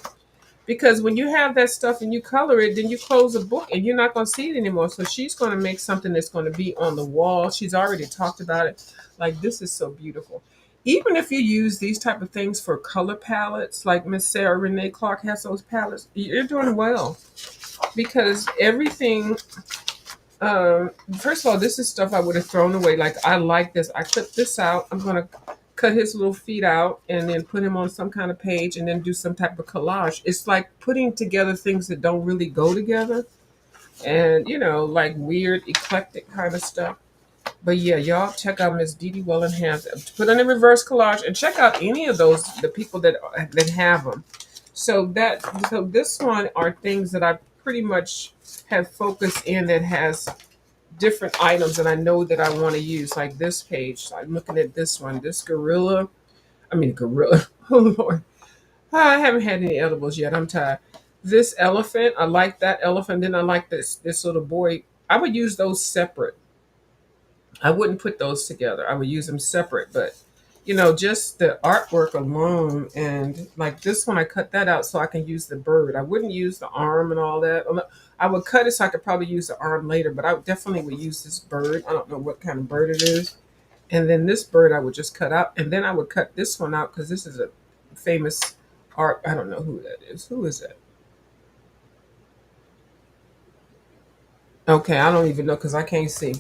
Because when you have that stuff and you color it, then you close the book and you're not going to see it anymore. So she's going to make something that's going to be on the wall. She's already talked about it. Like, this is so beautiful. Even if you use these type of things for color palettes, like Miss Sarah Renee Clark has those palettes, you're doing well. Because everything, first of all, this is stuff I would have thrown away. Like, I like this. I clipped this out. I'm going to cut his little feet out and then put him on some kind of page and then do some type of collage. It's like putting together things that don't really go together and, like weird, eclectic kind of stuff. But yeah, y'all check out Miss Dee Dee Wellingham's. Put on a reverse collage and check out any of those, the people that have them. So this one are things that I pretty much have focused in that has different items that I know that I want to use, like this page. So I'm looking at this one, this gorilla. I mean, gorilla. Oh, Lord. I haven't had any edibles yet. I'm tired. This elephant, I like that elephant. Then I like this little boy. I would use those separate. I wouldn't put those together. I would use them separate. But, just the artwork alone. And like this one, I cut that out so I can use the bird. I wouldn't use the arm and all that. I would cut it so I could probably use the arm later, but I definitely would use this bird. I don't know what kind of bird it is. And then this bird I would just cut out. And then I would cut this one out because this is a famous art. I don't know who that is. Who is that? Okay, I don't even know because I can't see.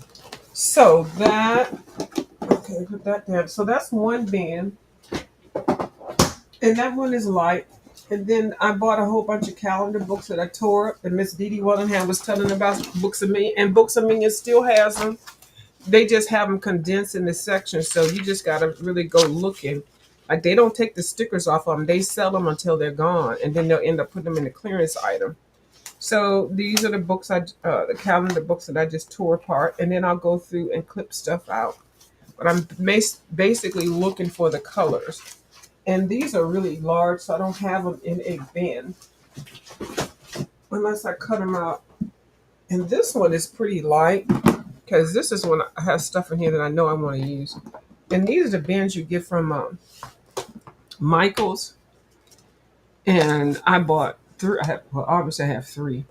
So that, okay, put that down. So that's one bin. And that one is light. And then I bought a whole bunch of calendar books that I tore up. And Miss Dee Dee Wellingham was telling about Books of Me. And Books of Me still has them. They just have them condensed in this section. So you just got to really go looking. Like, they don't take the stickers off of them. They sell them until they're gone. And then they'll end up putting them in the clearance item. So these are the books, the calendar books that I just tore apart. And then I'll go through and clip stuff out. But I'm basically looking for the colors. And these are really large, so I don't have them in a bin unless I cut them out. And this one is pretty light because this is when I have stuff in here that I know I want to use. And these are the bins you get from Michaels. And I bought three. Obviously I have three.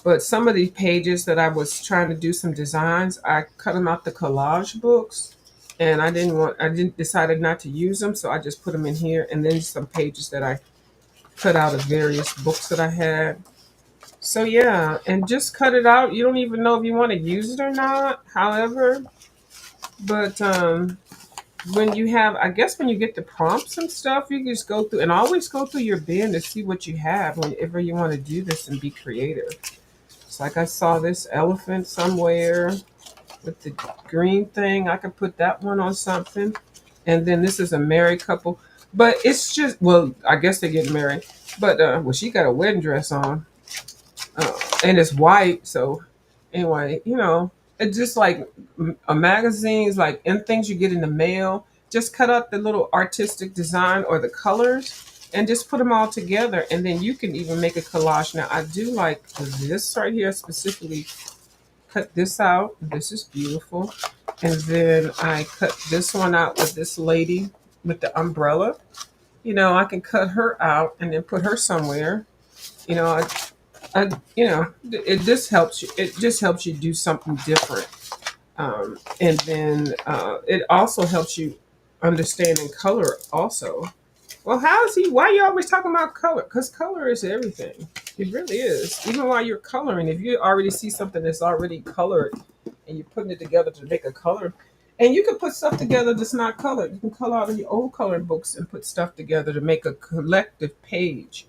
But some of these pages that I was trying to do some designs, I cut them out the collage books. And decided not to use them, so I just put them in here. And then some pages that I cut out of various books that I had. So yeah, and just cut it out. You don't even know if you want to use it or not. However, but when you have, I guess when you get the prompts and stuff, you can just go through and always go through your bin to see what you have whenever you want to do this and be creative. It's like I saw this elephant somewhere with the green thing. I could put that one on something. And then this is a married couple. But it's just, well, I guess they get married. But, well, she got a wedding dress on. And it's white. So, anyway, it's just like magazines, like, and things you get in the mail. Just cut out the little artistic design or the colors and just put them all together. And then you can even make a collage. Now, I do like this right here specifically. Cut this out. This is beautiful. And then I cut this one out with this lady with the umbrella. I can cut her out and then put her somewhere. It just helps you. It just helps you do something different. And then it also helps you. understanding color also. Well, how is he? Why you always talking about color? Because color is everything. It really is. Even while you're coloring, if you already see something that's already colored and you're putting it together to make a color, and you can put stuff together that's not colored. You can color out of your old coloring books and put stuff together to make a collective page.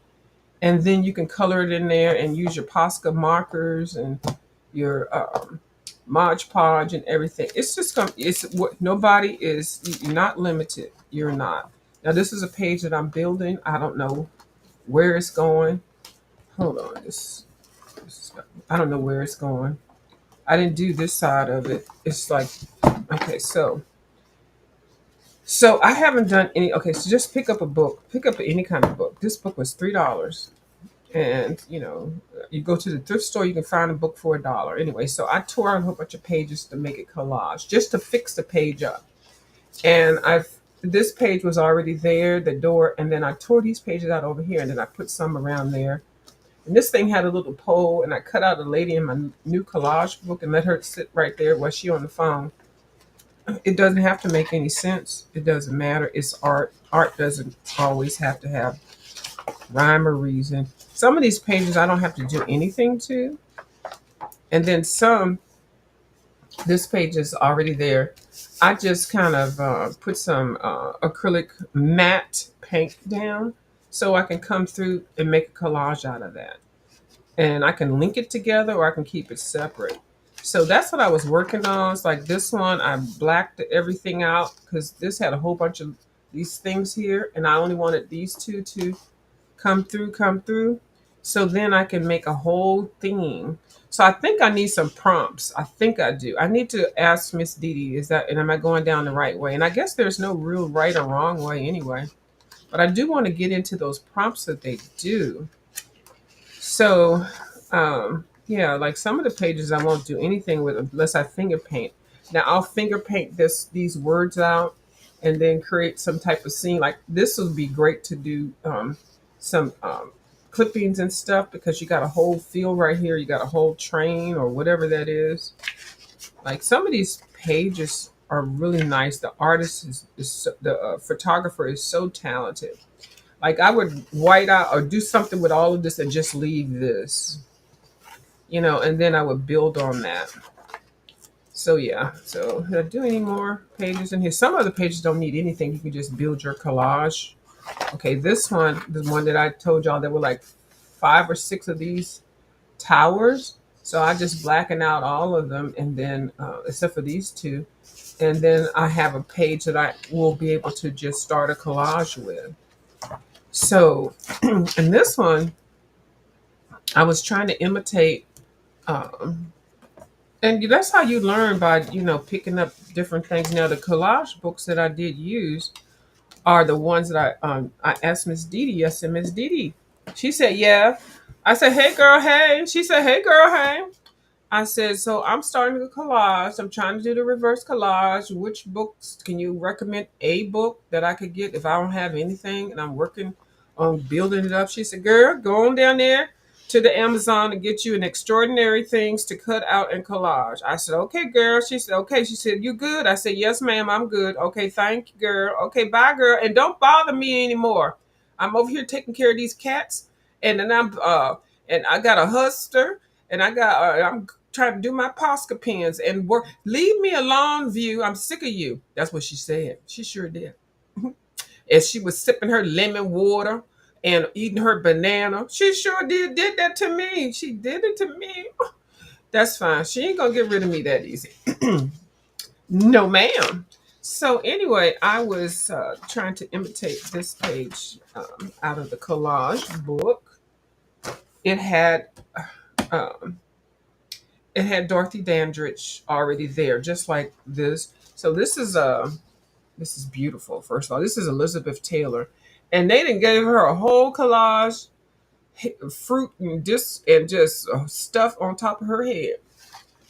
And then you can color it in there and use your Posca markers and your Mod Podge and everything. It's just it's what nobody is. You're not limited. You're not. Now this is a page that I'm building. I don't know where it's going. Hold on, I don't know where it's going. I didn't do this side of it. It's like okay, so I haven't done any. Okay, so just pick up a book. Pick up any kind of book. This book was $3. And you go to the thrift store, you can find a book for $1 anyway. So I tore out a whole bunch of pages to make it collage, just to fix the page up. And I've this page was already there, the door, and then I tore these pages out over here, and then I put some around there. And this thing had a little pole, and I cut out a lady in my new collage book and let her sit right there while she on the phone. It doesn't have to make any sense. It doesn't matter. It's art. Art doesn't always have to have rhyme or reason. Some of these pages I don't have to do anything to. And then some, this page is already there. I just kind of put some acrylic matte paint down so I can come through and make a collage out of that. And I can link it together or I can keep it separate. So that's what I was working on. It's like this one, I blacked everything out because this had a whole bunch of these things here. And I only wanted these two to come through. So then I can make a whole theme. So I think I need some prompts. I think I do. I need to ask Miss Didi, is that and am I going down the right way? And I guess there's no real right or wrong way anyway. But I do want to get into those prompts that they do. So yeah, like some of the pages I won't do anything with unless I finger paint. Now I'll finger paint these words out and then create some type of scene. Like this would be great to do some clippings and stuff because you got a whole field right here. You got a whole train or whatever that is. Like some of these pages are really nice. The artist the photographer is so talented. Like I would white out or do something with all of this and just leave this, and then I would build on that. So yeah. So did I do any more pages in here? Some other pages don't need anything. You can just build your collage. Okay, this one, the one that I told y'all, there were like 5 or 6 of these towers. So I just blacken out all of them, and then except for these two, and then I have a page that I will be able to just start a collage with. So in this one, I was trying to imitate, um, and that's how you learn by picking up different things. Now the collage books that I did use are the ones that I asked Miss Didi. I said, Miss Didi. She said, yeah. I said, hey girl, hey. She said, hey girl, hey. I said, so I'm starting the collage. I'm trying to do the reverse collage. Which books can you recommend a book that I could get if I don't have anything and I'm working on building it up? She said, girl, go on down there to the Amazon and get you an extraordinary things to cut out and collage. I said, okay, girl. She said, okay. She said, you good? I said, yes, ma'am, I'm good. Okay, thank you, girl. Okay, bye, girl. And don't bother me anymore. I'm over here taking care of these cats. And then and I got a huster and I'm trying to do my Posca pens and work. Leave me alone, View. I'm sick of you. That's what she said. She sure did. As she was sipping her lemon water and eating her banana, she sure did that to me. She did it to me. That's fine. She ain't gonna get rid of me that easy. No, ma'am. So anyway, I was trying to imitate this page out of the collage book. It had um, it had Dorothy Dandridge already there, just like this. So this is beautiful. First of all, this is Elizabeth Taylor, and they didn't give her a whole collage, fruit and just stuff on top of her head.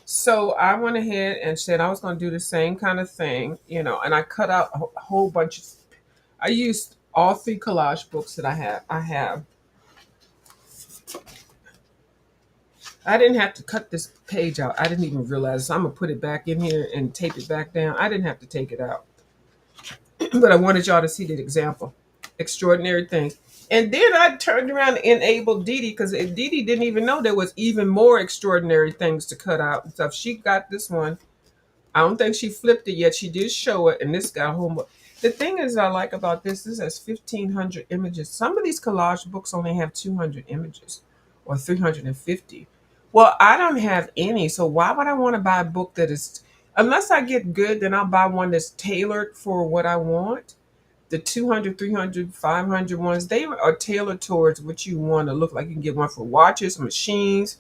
So I went ahead and said I was going to do the same kind of thing, and I cut out a whole bunch of. I used all 3 collage books that I have. I didn't have to cut this page out. I didn't even realize. So I'm gonna put it back in here and tape it back down. I didn't have to take it out. but I wanted y'all to see the example. Extraordinary things. And then I turned around and enabled Dee Dee because Dee Dee didn't even know there was even more extraordinary things to cut out and stuff. She got this one. I don't think she flipped it yet. She did show it, and this got homework. The thing is, I like about this has 1,500 images. Some of these collage books only have 200 images or 350. Well, I don't have any, so why would I want to buy a book that is, unless I get good, then I'll buy one that's tailored for what I want. The 200, 300, 500 ones, they are tailored towards what you want to look like. You can get one for watches, machines,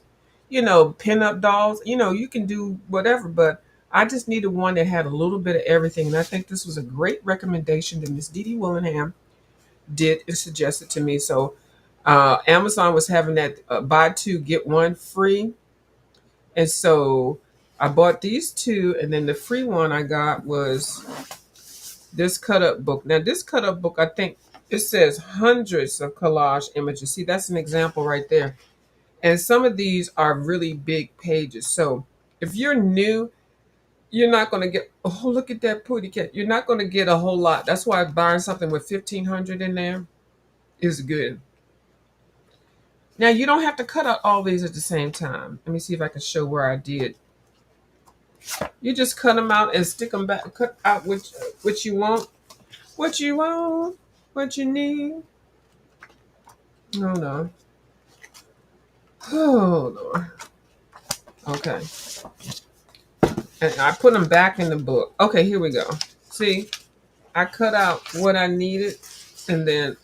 pin-up dolls. You can do whatever, but I just needed one that had a little bit of everything. And I think this was a great recommendation that Miss Dee Dee Willingham did and suggested to me. So Amazon was having that buy two, get one free. And so I bought these two, and then the free one I got was this cut up book. Now, this cut up book, I think it says hundreds of collage images. See, that's an example right there. And some of these are really big pages. So if you're new, you're not going to get, oh, look at that pooty cat. You're not going to get a whole lot. That's why buying something with 1,500 in there is good. Now, you don't have to cut out all these at the same time. Let me see if I can show where I did. You just cut them out and stick them back. Cut out what you want. What you want. What you need. No, no. Oh, Lord. Okay. And I put them back in the book. Okay, here we go. See, I cut out what I needed, and then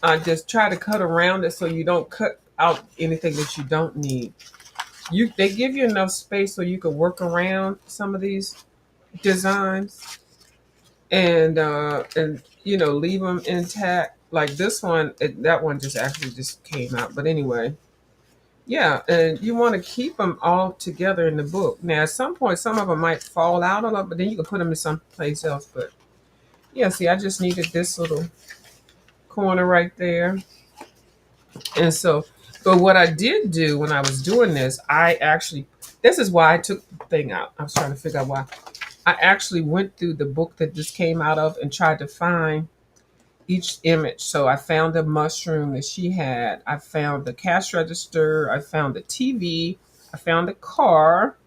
I just try to cut around it so you don't cut out anything that you don't need. They give you enough space so you can work around some of these designs and leave them intact. Like this one, that one just actually just came out. But anyway, yeah, and you want to keep them all together in the book. Now, at some point, some of them might fall out a lot, but then you can put them in some place else. But yeah, see, I just needed this little corner right there. And so, but what I did do when I was doing this, this is why I took the thing out. I was trying to figure out why. I actually went through the book that this came out of and tried to find each image. So I found the mushroom that she had. I found the cash register. I found the TV. I found the car.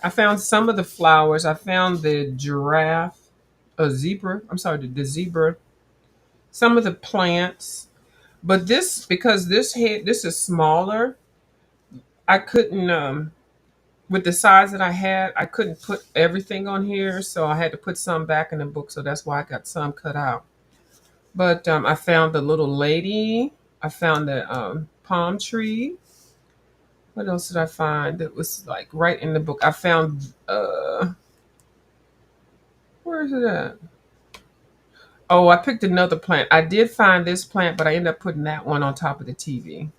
I found some of the flowers. I found the giraffe, a zebra. I'm sorry, the zebra. Some of the plants. But because this is smaller, I couldn't, with the size that I had, I couldn't put everything on here. So I had to put some back in the book. So that's why I got some cut out. But I found the little lady. I found the palm tree. What else did I find that was like right in the book? I found, where is it at? Oh, I picked another plant. I did find this plant, but I ended up putting that one on top of the TV.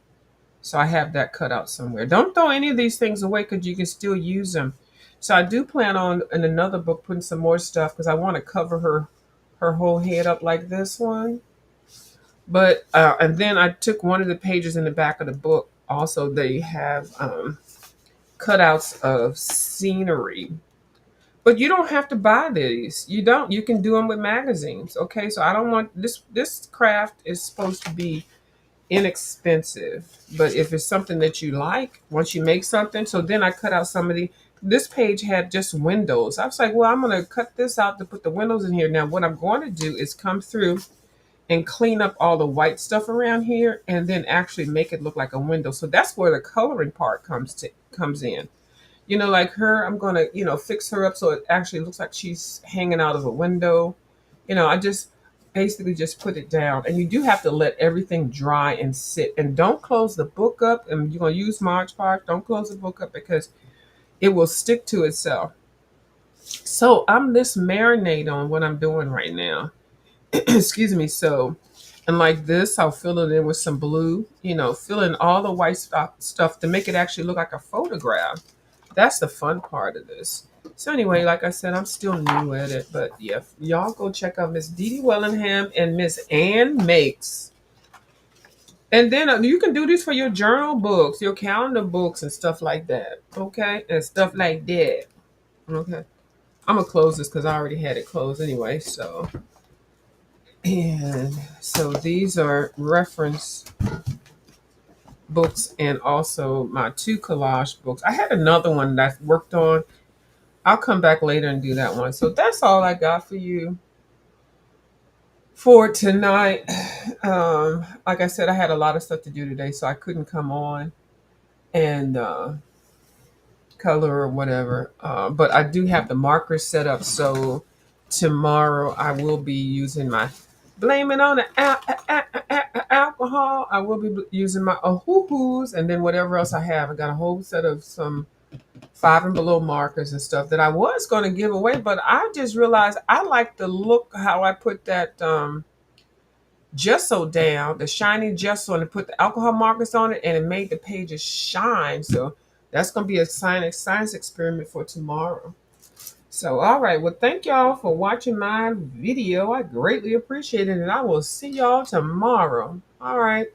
So I have that cut out somewhere. Don't throw any of these things away because you can still use them. So I do plan on in another book putting some more stuff because I want to cover her whole head up like this one. But and then I took one of the pages in the back of the book. Also, they have cutouts of scenery. But you don't have to buy these. You don't. You can do them with magazines. Okay, so I don't want this. This craft is supposed to be inexpensive, but if it's something that you like, once you make something, so then I cut out some of the. This page had just windows. I was like, well, I'm going to cut this out to put the windows in here. Now, what I'm going to do is come through and clean up all the white stuff around here, and then actually make it look like a window. So that's where the coloring part comes in. Like her, I'm going to, fix her up so it actually looks like she's hanging out of a window. I just basically just put it down. And you do have to let everything dry and sit. And don't close the book up. And you're going to use Mod Podge. Don't close the book up because it will stick to itself. So I'm this marinade on what I'm doing right now. Excuse me. So, and like this, I'll fill it in with some blue, fill in all the white stuff to make it actually look like a photograph. That's the fun part of this. So anyway, like I said, I'm still new at it, but yeah, y'all go check out Miss Dee Dee Willingham and Miss Ann Makes. And then you can do this for your journal books, your calendar books, and stuff like that. Okay, and stuff like that. Okay, I'm gonna close this because I already had it closed anyway. So And so these are reference books and also my two collage books. I had another one that I worked on. I'll come back later and do that one. So that's all I got for you for tonight. Like I said, I had a lot of stuff to do today, so I couldn't come on and color or whatever. But I do have the markers set up, so tomorrow I will be using my blame it on the alcohol. I will be using my hoo-hoos and then whatever else I have. I got a whole set of some 5 and below markers and stuff that I was going to give away, but I just realized I like the look how I put that gesso down, the shiny gesso, and put the alcohol markers on it, and it made the pages shine. So that's going to be a science experiment for tomorrow. So, all right. Well, thank y'all for watching my video. I greatly appreciate it, and I will see y'all tomorrow. All right.